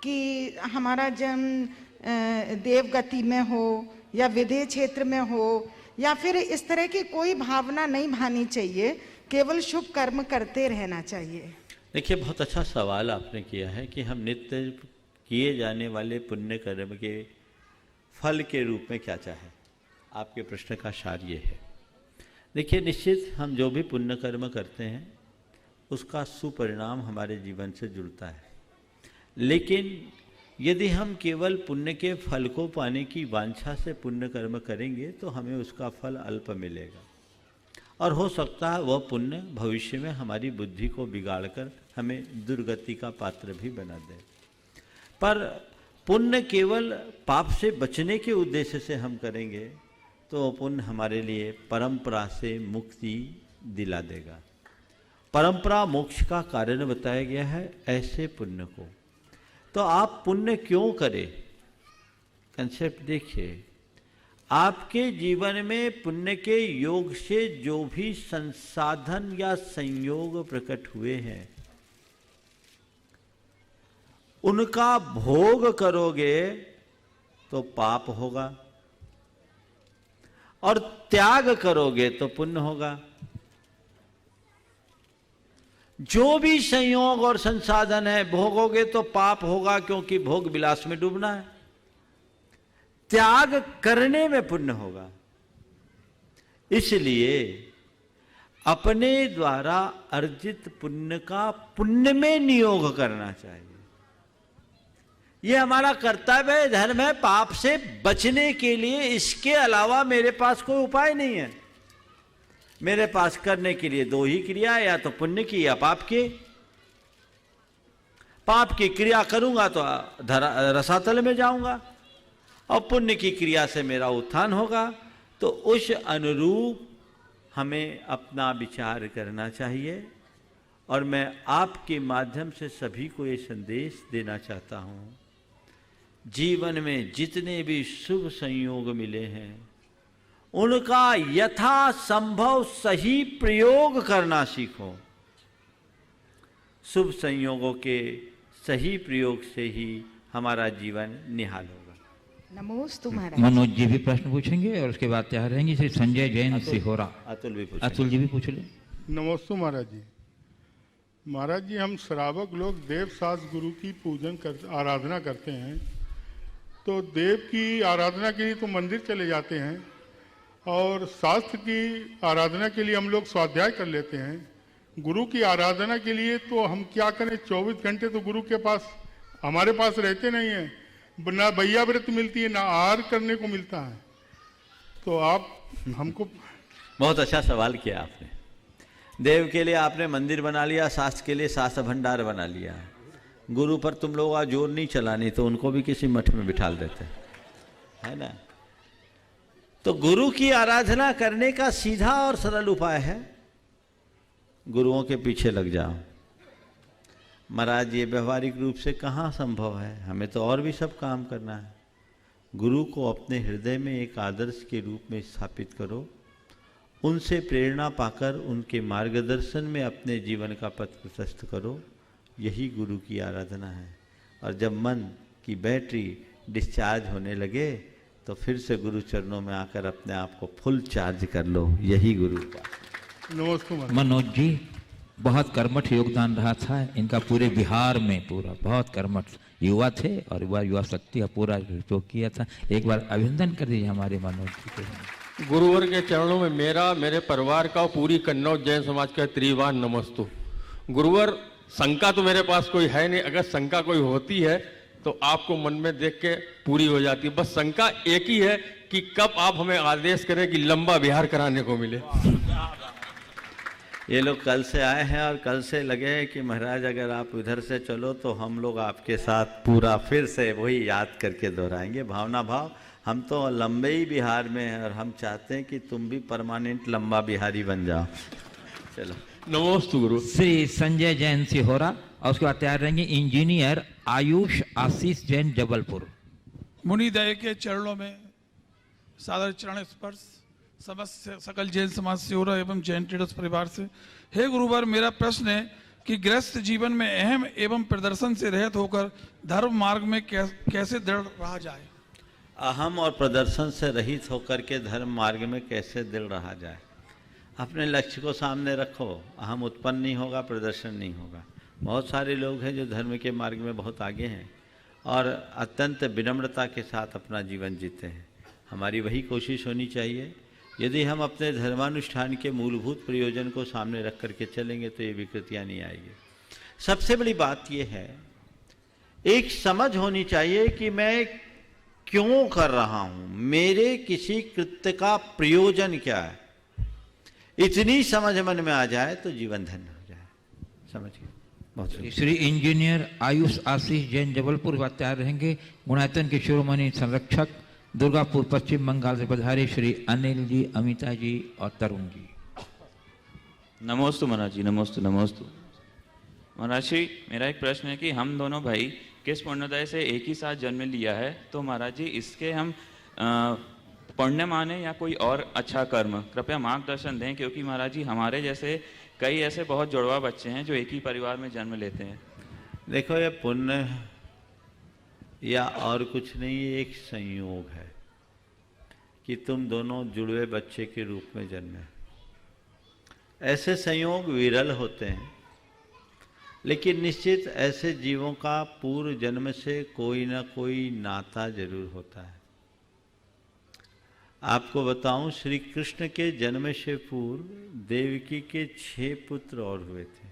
कि हमारा जन्म देवगति में हो या विदेह क्षेत्र में हो, या फिर इस तरह की कोई भावना नहीं भानी चाहिए, केवल शुभ कर्म करते रहना चाहिए? देखिए, बहुत अच्छा सवाल आपने किया है कि हम नित्य किए जाने वाले पुण्य कर्म के फल के रूप में क्या चाहें। आपके प्रश्न का सार ये है। देखिए, निश्चित हम जो भी पुण्य कर्म करते हैं उसका सुपरिणाम हमारे जीवन से जुड़ता है, लेकिन यदि हम केवल पुण्य के फल को पाने की वांछा से पुण्य कर्म करेंगे तो हमें उसका फल अल्प मिलेगा। और हो सकता है वह पुण्य भविष्य में हमारी बुद्धि को बिगाड़कर हमें दुर्गति का पात्र भी बना दे। पर पुण्य केवल पाप से बचने के उद्देश्य से हम करेंगे तो पुण्य हमारे लिए परंपरा से मुक्ति दिला देगा। परंपरा मोक्ष का कारण बताया गया है ऐसे पुण्य को। तो आप पुण्य क्यों करें, कंसेप्ट देखिए। आपके जीवन में पुण्य के योग से जो भी संसाधन या संयोग प्रकट हुए हैं उनका भोग करोगे तो पाप होगा, और त्याग करोगे तो पुण्य होगा। जो भी संयोग और संसाधन है भोगोगे तो पाप होगा, क्योंकि भोग विलास में डूबना है। त्याग करने में पुण्य होगा। इसलिए अपने द्वारा अर्जित पुण्य का पुण्य में नियोग करना चाहिए। यह हमारा कर्तव्य है, धर्म है। पाप से बचने के लिए इसके अलावा मेरे पास कोई उपाय नहीं है। मेरे पास करने के लिए दो ही क्रिया, या तो पुण्य की या पाप की। पाप की क्रिया करूंगा तो रसातल में जाऊंगा, और पुण्य की क्रिया से मेरा उत्थान होगा। तो उस अनुरूप हमें अपना विचार करना चाहिए। और मैं आपके माध्यम से सभी को ये संदेश देना चाहता हूँ, जीवन में जितने भी शुभ संयोग मिले हैं उनका यथासंभव सही प्रयोग करना सीखो। शुभ संयोगों के सही प्रयोग से ही हमारा जीवन निहाल होगा। नमोस्तु महाराज। मनोज जी भी प्रश्न पूछेंगे और उसके बाद तैयार रहेंगे श्री संजय जैन सिहोरा। अतुल जी भी पूछ ले। नमोस्तु महाराज जी। महाराज जी, हम श्रावक लोग देव सास गुरु की आराधना करते हैं, तो देव की आराधना के लिए तो मंदिर चले जाते हैं, और शास्त्र की आराधना के लिए हम लोग स्वाध्याय कर लेते हैं। गुरु की आराधना के लिए तो हम क्या करें? 24 घंटे तो गुरु के पास हमारे पास रहते नहीं हैं। ना भैया व्रत मिलती है, ना आहार करने को मिलता है। तो आप हमको बहुत अच्छा सवाल किया आपने। देव के लिए आपने मंदिर बना लिया, शास्त्र के लिए शास्त्र भंडार बना लिया। गुरु पर तुम लोग आज जोर नहीं चलानी, तो उनको भी किसी मठ में बिठाल देते है ना। तो गुरु की आराधना करने का सीधा और सरल उपाय है, गुरुओं के पीछे लग जाओ। महाराज, ये व्यवहारिक रूप से कहाँ संभव है? हमें तो और भी सब काम करना है। गुरु को अपने हृदय में एक आदर्श के रूप में स्थापित करो, उनसे प्रेरणा पाकर उनके मार्गदर्शन में अपने जीवन का पथ प्रशस्त करो। यही गुरु की आराधना है। और जब मन की बैटरी डिस्चार्ज होने लगे तो फिर से गुरु चरणों में आकर अपने आप को फुल चार्ज कर लो। यही गुरु का। नमस्कार मनोज जी, बहुत कर्मठ योगदान रहा था इनका पूरे बिहार में। पूरा बहुत कर्मठ युवा थे और युवा शक्ति का पूरा उपयोग किया था। एक बार अभिनंदन कर दीजिए हमारे मनोज जी के। गुरुवर के चरणों में मेरा, मेरे परिवार का, पूरी कन्नौज जैन समाज का त्रिवार नमस्तु। गुरुवर, शंका तो मेरे पास कोई है नहीं। अगर शंका कोई होती है तो आपको मन में देख के पूरी हो जाती है। बस शंका एक ही है कि कब आप हमें आदेश करें कि लंबा विहार कराने को मिले। ये लोग कल से आए हैं और कल से लगे हैं कि महाराज अगर आप इधर से चलो तो हम लोग आपके साथ पूरा फिर से वही याद करके दोहराएंगे। भावना भाव, हम तो लंबे ही बिहार में हैं और हम चाहते हैं कि तुम भी परमानेंट लंबा बिहारी बन जाओ। चलो, नमोस्तु गुरु। श्री संजय जैन सिहोरा, और उसके बाद तैयार रहेंगे इंजीनियर आयुष आशीष जैन जबलपुर। मुनिदय के चरणों में सादर चरण स्पर्श समस्त सकल जैन समाज सिहोरा एवं जैन ट्रेडर्स परिवार से। हे गुरुवर, मेरा प्रश्न है कि गृहस्थ जीवन में अहम एवं प्रदर्शन से रहित होकर धर्म मार्ग में कैसे दृढ़ रहा जाए? अहम और प्रदर्शन से रहित होकर के धर्म मार्ग में कैसे दृढ़ रहा जाए? अपने लक्ष्य को सामने रखो। अहम उत्पन्न नहीं होगा, प्रदर्शन नहीं होगा। बहुत सारे लोग हैं जो धर्म के मार्ग में बहुत आगे हैं और अत्यंत विनम्रता के साथ अपना जीवन जीते हैं। हमारी वही कोशिश होनी चाहिए। यदि हम अपने धर्मानुष्ठान के मूलभूत प्रयोजन को सामने रख करके चलेंगे तो ये विकृतियाँ नहीं आएगी। सबसे बड़ी बात यह है, एक समझ होनी चाहिए कि मैं क्यों कर रहा हूँ, मेरे किसी कृत्य का प्रयोजन क्या है। इतनी समझ मन में आ जाए तो जीवन धन्य हो जाए। समझिए। बहुत श्री इंजीनियर आयुष आशीष जैन जबलपुर बात तैयार रहेंगे। गुणायतन के शिरोमणि संरक्षक दुर्गापुर पश्चिम बंगाल से पधारे श्री अनिल जी, अमिता जी और तरुण जी। नमोस्तु महाराज जी, नमोस्तु नमोस्तु। महाराज श्री, मेरा एक प्रश्न है कि हम दोनों भाई किस पुण्योदय से एक ही साथ जन्म लिया है, तो महाराज जी इसके हम पुण्य माने या कोई और अच्छा कर्म, कृपया मार्गदर्शन दें, क्योंकि महाराज जी हमारे जैसे कई ऐसे बहुत जुड़वा बच्चे हैं जो एक ही परिवार में जन्म लेते हैं। देखो, ये पुण्य या और कुछ नहीं, ये एक संयोग है कि तुम दोनों जुड़वे बच्चे के रूप में जन्मे। ऐसे संयोग विरल होते हैं, लेकिन निश्चित ऐसे जीवों का पूर्व जन्म से कोई ना कोई नाता जरूर होता है। आपको बताऊं, श्री कृष्ण के जन्म से पूर्व देवकी के 6 पुत्र और हुए थे,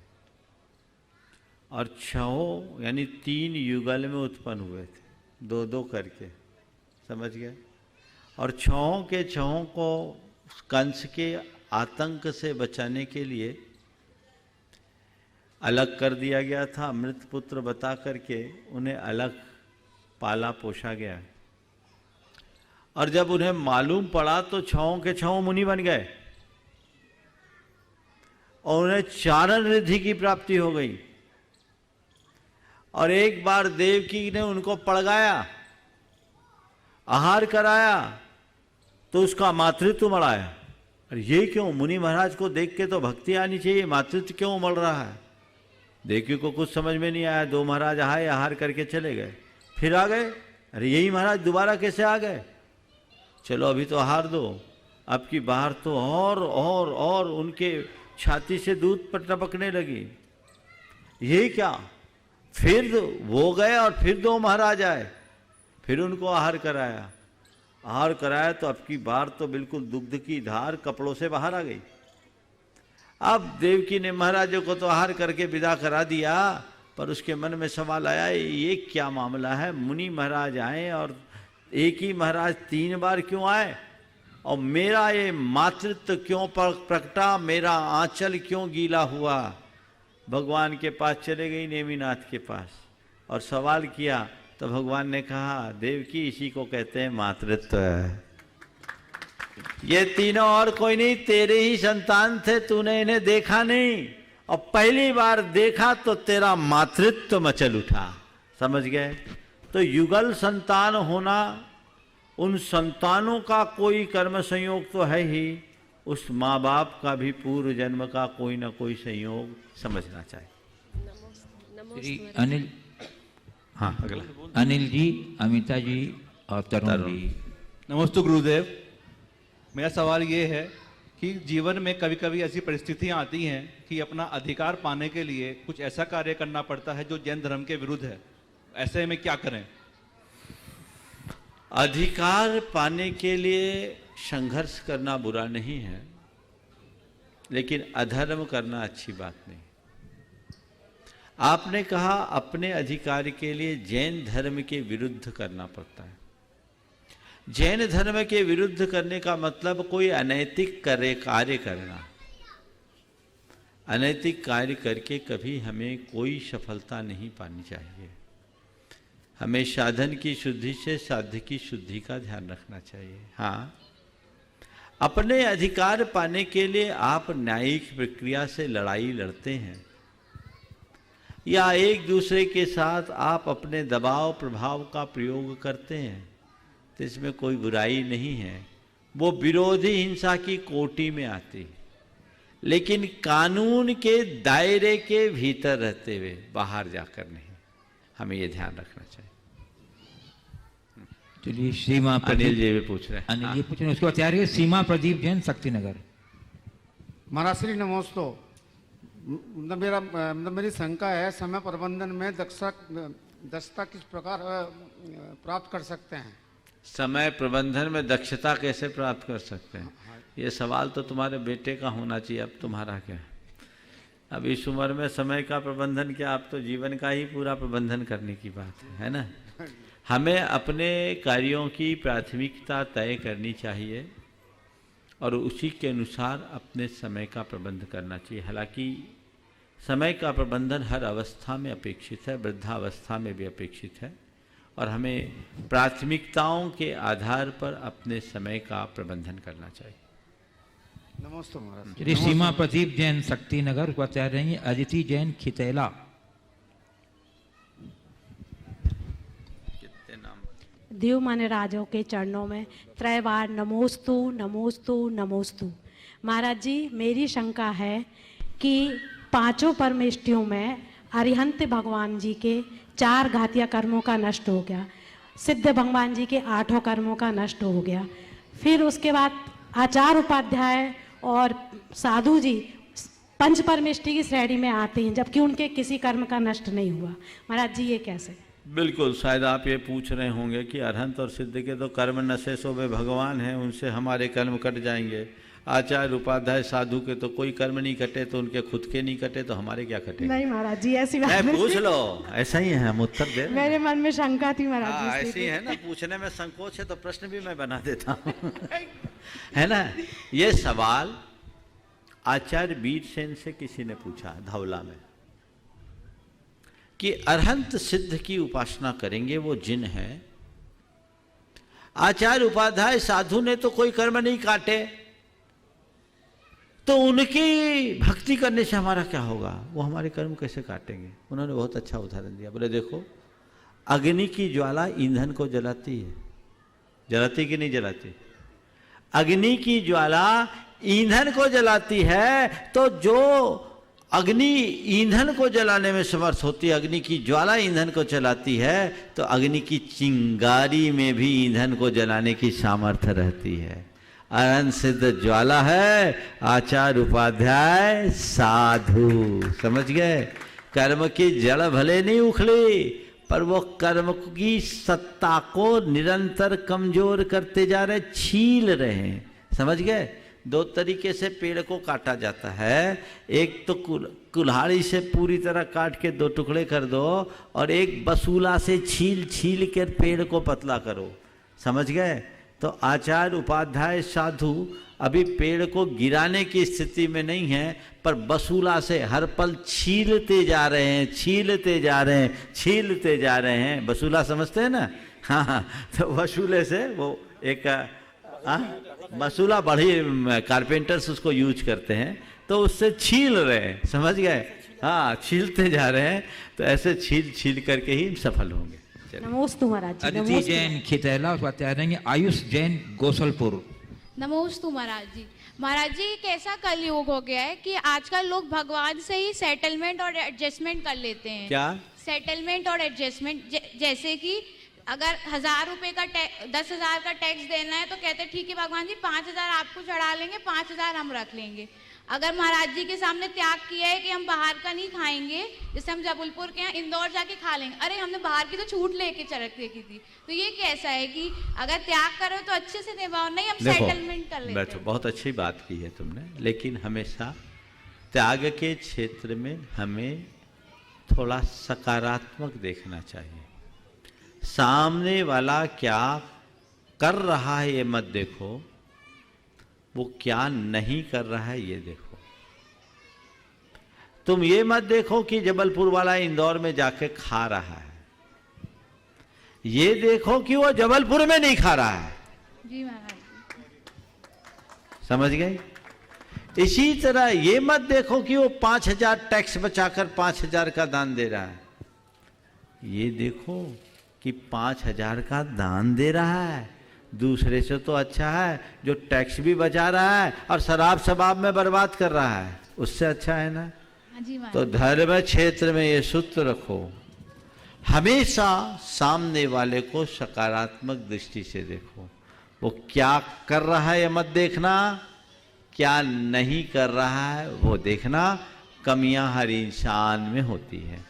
और 6 यानी 3 युगल में उत्पन्न हुए थे, 2-2 करके। समझ गए? और 6 के 6 को कंस के आतंक से बचाने के लिए अलग कर दिया गया था। मृत पुत्र बता करके उन्हें अलग पाला पोषा गया, और जब उन्हें मालूम पड़ा तो 6 के 6 मुनि बन गए और उन्हें चारण रिद्धि की प्राप्ति हो गई। और एक बार देवकी ने उनको पड़गाया, आहार कराया, तो उसका मातृत्व मढ़ाया। और ये क्यों? मुनि महाराज को देख के तो भक्ति आनी चाहिए, मातृत्व क्यों मढ़ रहा है? देवकी को कुछ समझ में नहीं आया। 2 महाराज आए, आहार करके चले गए, फिर आ गए। अरे यही महाराज दोबारा कैसे आ गए? चलो अभी तो आहार दो, अब की बाहर तो और उनके छाती से दूध टपकने लगी। ये क्या? फिर वो गए और फिर 2 महाराज आए, फिर उनको आहार कराया। आहार कराया तो अब की बार तो बिल्कुल दुग्ध की धार कपड़ों से बाहर आ गई। अब देवकी ने महाराजों को तो आहार करके विदा करा दिया, पर उसके मन में सवाल आया, ये क्या मामला है? मुनि महाराज आए और एक ही महाराज 3 बार क्यों आए, और मेरा ये मातृत्व क्यों प्रकटा, मेरा आंचल क्यों गीला हुआ? भगवान के पास चले गई, नेमिनाथ के पास, और सवाल किया तो भगवान ने कहा, देवकी इसी को कहते हैं मातृत्व। ये तीनों और कोई नहीं, तेरे ही संतान थे, तूने इन्हें देखा नहीं, और पहली बार देखा तो तेरा मातृत्व मचल उठा। समझ गए? तो युगल संतान होना, उन संतानों का कोई कर्म संयोग तो है ही, उस माँ बाप का भी पूर्व जन्म का कोई ना कोई संयोग समझना चाहिए। श्री अनिल, हाँ अगला, अनिल जी, अमिता जी और तरुण जी। नमस्ते गुरुदेव। मेरा सवाल ये है कि जीवन में कभी कभी ऐसी परिस्थितियां आती हैं कि अपना अधिकार पाने के लिए कुछ ऐसा कार्य करना पड़ता है जो जैन धर्म के विरुद्ध है। ऐसे में क्या करें? अधिकार पाने के लिए संघर्ष करना बुरा नहीं है, लेकिन अधर्म करना अच्छी बात नहीं। आपने कहा अपने अधिकार के लिए जैन धर्म के विरुद्ध करना पड़ता है। जैन धर्म के विरुद्ध करने का मतलब कोई अनैतिक कार्य करना। अनैतिक कार्य करके कभी हमें कोई सफलता नहीं पानी चाहिए। हमें साधन की शुद्धि से साध्य की शुद्धि का ध्यान रखना चाहिए। हाँ, अपने अधिकार पाने के लिए आप न्यायिक प्रक्रिया से लड़ाई लड़ते हैं, या एक दूसरे के साथ आप अपने दबाव प्रभाव का प्रयोग करते हैं, तो इसमें कोई बुराई नहीं है। वो विरोधी हिंसा की कोटि में आती है, लेकिन कानून के दायरे के भीतर रहते हुए, बाहर जाकर नहीं। हमें ये ध्यान रखना चाहिए। चलिए, सीमा अनिल जी भी पूछ रहे हैं। अनिल जी पूछ रहे हैं, उसके बाद तैयार है सीमा प्रदीप जैन, शक्तिनगर। महाराज श्री नमोस्तु। मेरी शंका है, समय प्रबंधन में दक्षता किस प्रकार प्राप्त कर सकते हैं? समय प्रबंधन में दक्षता कैसे प्राप्त कर सकते हैं? ये सवाल तो तुम्हारे बेटे का होना चाहिए, अब तुम्हारा क्या है? अब इस उम्र में समय का प्रबंधन क्या, अब तो जीवन का ही पूरा प्रबंधन करने की बात है ना। हमें अपने कार्यों की प्राथमिकता तय करनी चाहिए और उसी के अनुसार अपने समय का प्रबंध करना चाहिए। हालांकि समय का प्रबंधन हर अवस्था में अपेक्षित है, वृद्धावस्था में भी अपेक्षित है, और हमें प्राथमिकताओं के आधार पर अपने समय का प्रबंधन करना चाहिए। नमस्ते महाराज। श्री सीमा प्रदीप जैन शक्ति नगर को बता रही हैं अदिति जैन खितेला। देव माने राजों के चरणों में त्रैवार नमोस्तु नमोस्तु नमोस्तु। महाराज जी, मेरी शंका है कि पांचों परमेष्टियों में अरिहंत भगवान जी के 4 घातिया कर्मों का नष्ट हो गया, सिद्ध भगवान जी के 8 कर्मों का नष्ट हो गया, फिर उसके बाद आचार्य उपाध्याय और साधु जी पंच परमेष्टि की श्रेणी में आते हैं, जबकि उनके किसी कर्म का नष्ट नहीं हुआ। महाराज जी, ये कैसे? बिल्कुल, शायद आप ये पूछ रहे होंगे कि अरहंत और सिद्ध के तो कर्म नशे सो वे भगवान हैं, उनसे हमारे कर्म कट जाएंगे। आचार्य उपाध्याय साधु के तो कोई कर्म नहीं कटे, तो उनके खुद के नहीं कटे, तो हमारे क्या कटे? नहीं महाराज जी, ऐसी बात नहीं। पूछ लो, ऐसा ही है, हम उत्तर दे। मेरे मन में शंका थी महाराज जी। ऐसी है ना, पूछने में संकोच है तो प्रश्न भी मैं बना देता हूँ है ना। ये सवाल आचार्य वीरसेन से किसी ने पूछा धौला में कि अरहंत सिद्ध की उपासना करेंगे वो जिन है, आचार्य उपाध्याय साधु ने तो कोई कर्म नहीं काटे, तो उनकी भक्ति करने से हमारा क्या होगा, वो हमारे कर्म कैसे काटेंगे? उन्होंने बहुत अच्छा उदाहरण दिया। बोले देखो, अग्नि की ज्वाला ईंधन को जलाती है, जलाती कि नहीं जलाती? अग्नि की ज्वाला ईंधन को जलाती है, तो जो अग्नि ईंधन को जलाने में समर्थ होती है, अग्नि की ज्वाला ईंधन को जलाती है, तो अग्नि की चिंगारी में भी ईंधन को जलाने की सामर्थ्य रहती है। अरहंत सिद्ध ज्वाला है, आचार्य उपाध्याय साधु। समझ गए? कर्म की जड़ भले नहीं उखड़ी, पर वो कर्म की सत्ता को निरंतर कमजोर करते जा रहे, छील रहे हैं। समझ गए? 2 तरीके से पेड़ को काटा जाता है, एक तो कुल्हाड़ी से पूरी तरह काट के 2 टुकड़े कर दो, और एक बसूला से छील छील कर पेड़ को पतला करो। समझ गए? तो आचार्य उपाध्याय साधु अभी पेड़ को गिराने की स्थिति में नहीं है, पर बसूला से हर पल छीलते जा रहे हैं, छीलते जा रहे हैं, छीलते जा रहे हैं। बसूला समझते हैं ना? हाँ हाँ, तो बसूले से वो एक बसूला बड़ी कारपेंटर्स उसको यूज करते हैं, तो उससे छील रहे हैं। समझ गए? हाँ, छीलते जा रहे हैं, तो ऐसे छील छील करके ही सफल होंगे। नमोस्तु महाराज जी। अदिति जैन खितेला बता रहे हैं आयुष जैन गोसलपुर। नमोस्तु महाराज जी। महाराज जी, एक ऐसा कलयुग हो गया है कि आजकल लोग भगवान से ही सेटलमेंट और एडजस्टमेंट कर लेते हैं। क्या सेटलमेंट और एडजस्टमेंट? जैसे कि अगर 1000 रुपए का 10,000 का टैक्स देना है, तो कहते हैं ठीक है भगवान जी 5,000 आपको चढ़ा लेंगे, 5,000 हम रख लेंगे। अगर महाराज जी के सामने त्याग किया है कि हम बाहर का नहीं खाएंगे, जैसे हम जबलपुर के यहाँ इंदौर जाके खा लेंगे, अरे हमने बाहर की तो छूट लेके चरक देखी थी। तो ये कैसा है कि अगर त्याग करो तो अच्छे से निभाओ, नहीं हम सेटलमेंट कर लेते हैं। बहुत अच्छी बात की है तुमने, लेकिन हमेशा त्याग के क्षेत्र में हमें थोड़ा सकारात्मक देखना चाहिए। सामने वाला क्या कर रहा है ये मत देखो, वो क्या नहीं कर रहा है ये देखो। तुम ये मत देखो कि जबलपुर वाला इंदौर में जाके खा रहा है, ये देखो कि वो जबलपुर में नहीं खा रहा है। जी महाराज। समझ गए? इसी तरह ये मत देखो कि वो 5,000 टैक्स बचाकर 5,000 का दान दे रहा है, ये देखो कि 5,000 का दान दे रहा है, दूसरे से तो अच्छा है जो टैक्स भी बचा रहा है और शराब शबाब में बर्बाद कर रहा है, उससे अच्छा है ना। तो धर्म क्षेत्र में ये सूत्र रखो, हमेशा सामने वाले को सकारात्मक दृष्टि से देखो। वो क्या कर रहा है ये मत देखना, क्या नहीं कर रहा है वो देखना। कमियां हर इंसान में होती है।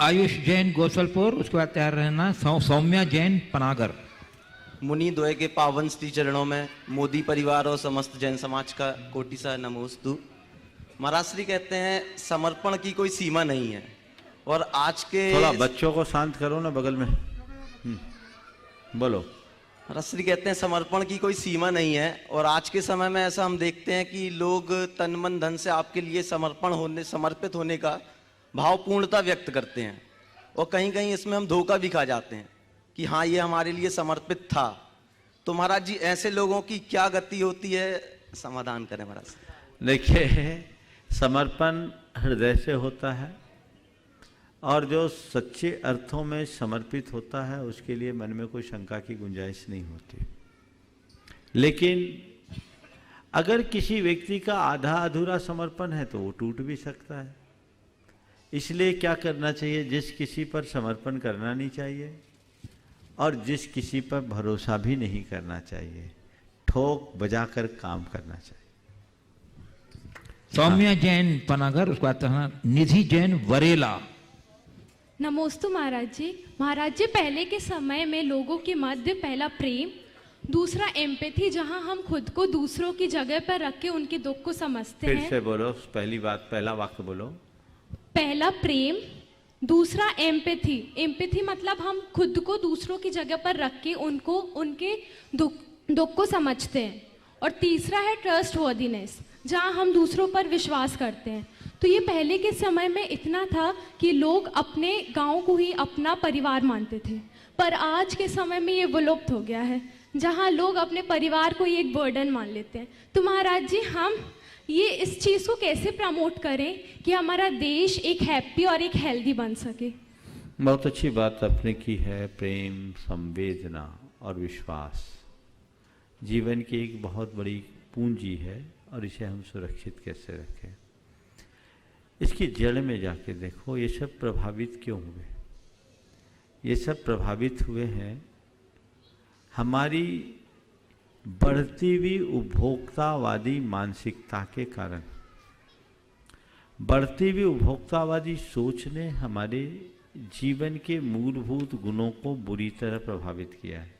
आयुष जैन गोसलपुर, उसके बाद तैयार रहना सौम्या जैन पनागर। मुनि द्वय के पावन श्री चरणों में मोदी परिवार और समस्त जैन समाज का कोटि सा नमोस्तु। महाराज श्री कहते हैं समर्पण की कोई सीमा नहीं है, और आज के थोड़ा बच्चों को शांत करो ना बगल में। बोलो। महाराज कहते हैं समर्पण की कोई सीमा नहीं है, और आज के समय में ऐसा हम देखते हैं कि लोग तन मन धन से आपके लिए समर्पित होने का भाव पूर्णता व्यक्त करते हैं, और कहीं कहीं इसमें हम धोखा भी खा जाते हैं कि हाँ ये हमारे लिए समर्पित था। तो महाराज जी ऐसे लोगों की क्या गति होती है, समाधान करें महाराज। देखिए, समर्पण हृदय से होता है, और जो सच्चे अर्थों में समर्पित होता है उसके लिए मन में कोई शंका की गुंजाइश नहीं होती। लेकिन अगर किसी व्यक्ति का आधा अधूरा समर्पण है तो वो टूट भी सकता है। इसलिए क्या करना चाहिए, जिस किसी पर समर्पण करना नहीं चाहिए और जिस किसी पर भरोसा भी नहीं करना चाहिए, ठोक बजाकर काम करना चाहिए। सौम्या जैन पनागर, उसके बाद निधि जैन वरेला। नमोस्तु महाराज जी। महाराज जी, पहले के समय में लोगों के मध्य पहला प्रेम, दूसरा एम्पैथी, जहां हम खुद को दूसरों की जगह पर रख के उनके दुख को समझते हैं। फिर से बोलो, पहली बात, पहला वाक्य बोलो। पहला प्रेम, दूसरा एम्पैथी। एम्पैथी मतलब हम खुद को दूसरों की जगह पर रख के उनको उनके दुख को समझते हैं। और तीसरा है ट्रस्ट वर्दीनेस, जहाँ हम दूसरों पर विश्वास करते हैं। तो ये पहले के समय में इतना था कि लोग अपने गांव को ही अपना परिवार मानते थे, पर आज के समय में ये विलुप्त हो गया है, जहाँ लोग अपने परिवार को ही एक बर्डन मान लेते हैं। तो महाराज जी, हम ये इस चीज़ को कैसे प्रमोट करें कि हमारा देश एक हैप्पी और एक हेल्दी बन सके। बहुत अच्छी बात आपने की है। प्रेम, संवेदना और विश्वास जीवन की एक बहुत बड़ी पूंजी है, और इसे हम सुरक्षित कैसे रखें, इसकी जड़ में जाके देखो। ये सब प्रभावित क्यों हुए? ये सब प्रभावित हुए हैं हमारी बढ़ती हुई उपभोक्तावादी मानसिकता के कारण। बढ़ती हुई उपभोक्तावादी सोच ने हमारे जीवन के मूलभूत गुणों को बुरी तरह प्रभावित किया है।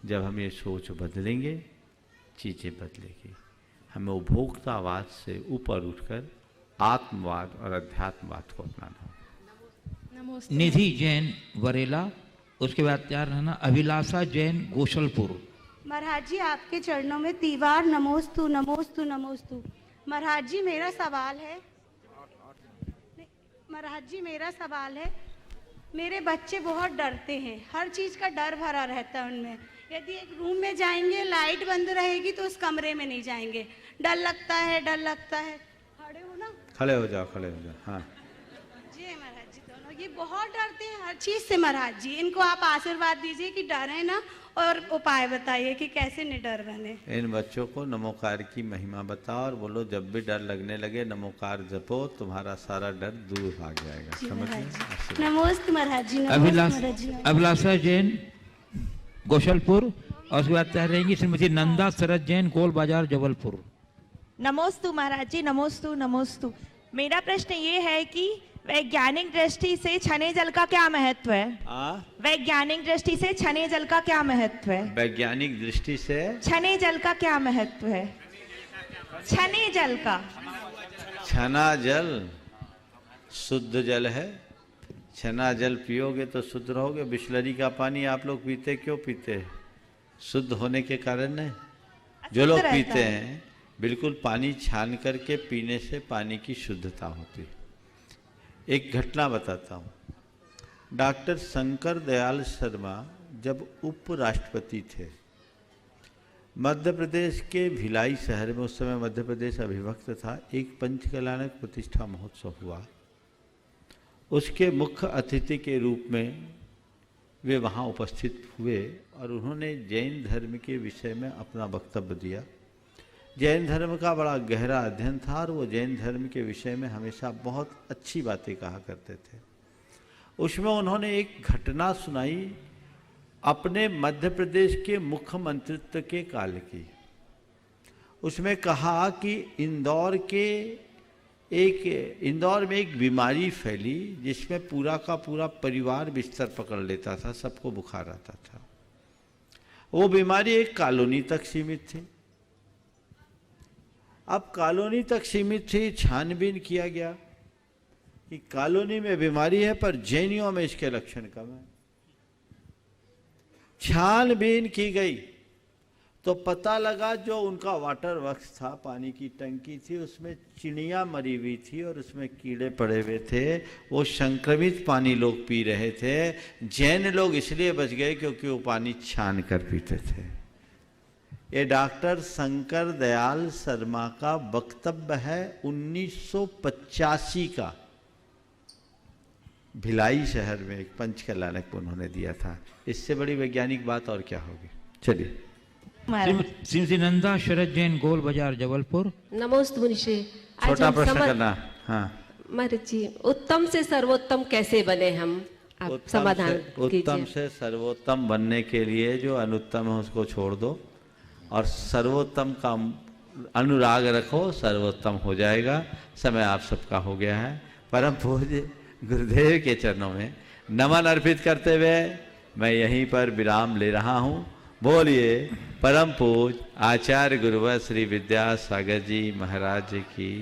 जब हम ये सोच बदलेंगे, चीज़ें बदलेगी। हमें उपभोक्तावाद से ऊपर उठकर आत्मवाद और अध्यात्मवाद को अपनाना होगा। निधि जैन वरेला, उसके बाद तैयार रहना अभिलाषा जैन गोशलपुर। महाराज जी, आपके चरणों में तीवार नमोस्तु नमोस्तु नमोस्तु। महाराज जी, मेरा सवाल है, महाराज जी मेरा सवाल है, मेरे बच्चे बहुत डरते हैं, हर चीज़ का डर भरा रहता है उनमें। यदि एक रूम में जाएंगे, लाइट बंद रहेगी तो उस कमरे में नहीं जाएंगे, डर लगता है, डर लगता है। खड़े हो ना, खड़े हो जाओ, खड़े हो जाओ। हाँ जी महाराज जी, दोनों ये बहुत डरते हैं हर चीज़ से। महाराज जी, इनको आप आशीर्वाद दीजिए कि डरे ना, और उपाय बताइए कि कैसे निडर बने। इन बच्चों को नमोकार की महिमा बताओ और बोलो, जब भी डर लगने लगे नमोकार जपो, तुम्हारा सारा डर दूर भाग जाएगा। समझ गए? नमोस्तु महाराज जी। अभिलाषा जैन गोशलपुर, और उसके बाद तैयार रहेंगी श्रीमती नंदा शरद जैन गोल बाजार जबलपुर। नमोस्तु महाराज जी, नमोस्तु नमोस्तु। मेरा प्रश्न ये है कि वैज्ञानिक दृष्टि से छने जल का क्या महत्व है? वैज्ञानिक दृष्टि से छने जल का क्या महत्व है? वैज्ञानिक दृष्टि से छने जल का क्या महत्व है? छने जल का, छना जल शुद्ध जल है। छना जल पियोगे तो शुद्ध रहोगे। बिस्लरी का पानी आप लोग पीते, क्यों पीते? शुद्ध होने के कारण नहीं। जो लोग पीते हैं, बिल्कुल पानी छान करके पीने से पानी की शुद्धता होती है। एक घटना बताता हूँ। डॉक्टर शंकर दयाल शर्मा जब उपराष्ट्रपति थे, मध्य प्रदेश के भिलाई शहर में, उस समय मध्य प्रदेश अविभक्त था, एक पंचकल्याणक प्रतिष्ठा महोत्सव हुआ। उसके मुख्य अतिथि के रूप में वे वहाँ उपस्थित हुए और उन्होंने जैन धर्म के विषय में अपना वक्तव्य दिया। जैन धर्म का बड़ा गहरा अध्ययन था और वो जैन धर्म के विषय में हमेशा बहुत अच्छी बातें कहा करते थे। उसमें उन्होंने एक घटना सुनाई अपने मध्य प्रदेश के मुख्यमंत्रित्व के काल की। उसमें कहा कि इंदौर में एक बीमारी फैली जिसमें पूरा का पूरा परिवार बिस्तर पकड़ लेता था, सबको बुखार आता था। वो बीमारी एक कॉलोनी तक सीमित थी। अब कॉलोनी तक सीमित थी, छानबीन किया गया कि कॉलोनी में बीमारी है पर जैनियों में इसके लक्षण कम है। छानबीन की गई तो पता लगा जो उनका वाटर वर्क्स था, पानी की टंकी थी, उसमें चिड़िया मरी हुई थी और उसमें कीड़े पड़े हुए थे। वो संक्रमित पानी लोग पी रहे थे। जैन लोग इसलिए बच गए क्योंकि वो पानी छान कर पीते थे। ये डॉक्टर शंकर दयाल शर्मा का वक्तव्य है 1985 का, भिलाई शहर में एक पंच कल्याणक को उन्होंने दिया था। इससे बड़ी वैज्ञानिक बात और क्या होगी। चलिए। श्रीमती नंदा शरद जैन, गोल बाजार, जबलपुर। नमोस्तु मुनिषे। छोटा प्रश्न करना। हाँ महाराज जी, उत्तम से सर्वोत्तम कैसे बने हम? आप समाधान कीजिए। उत्तम से सर्वोत्तम बनने के लिए जो अनुत्तम है उसको छोड़ दो और सर्वोत्तम का अनुराग रखो, सर्वोत्तम हो जाएगा। समय आप सबका हो गया है। परम पूज्य गुरुदेव के चरणों में नमन अर्पित करते हुए मैं यहीं पर विराम ले रहा हूँ। बोलिए परम पूज्य आचार्य गुरुवर श्री विद्यासागर जी महाराज की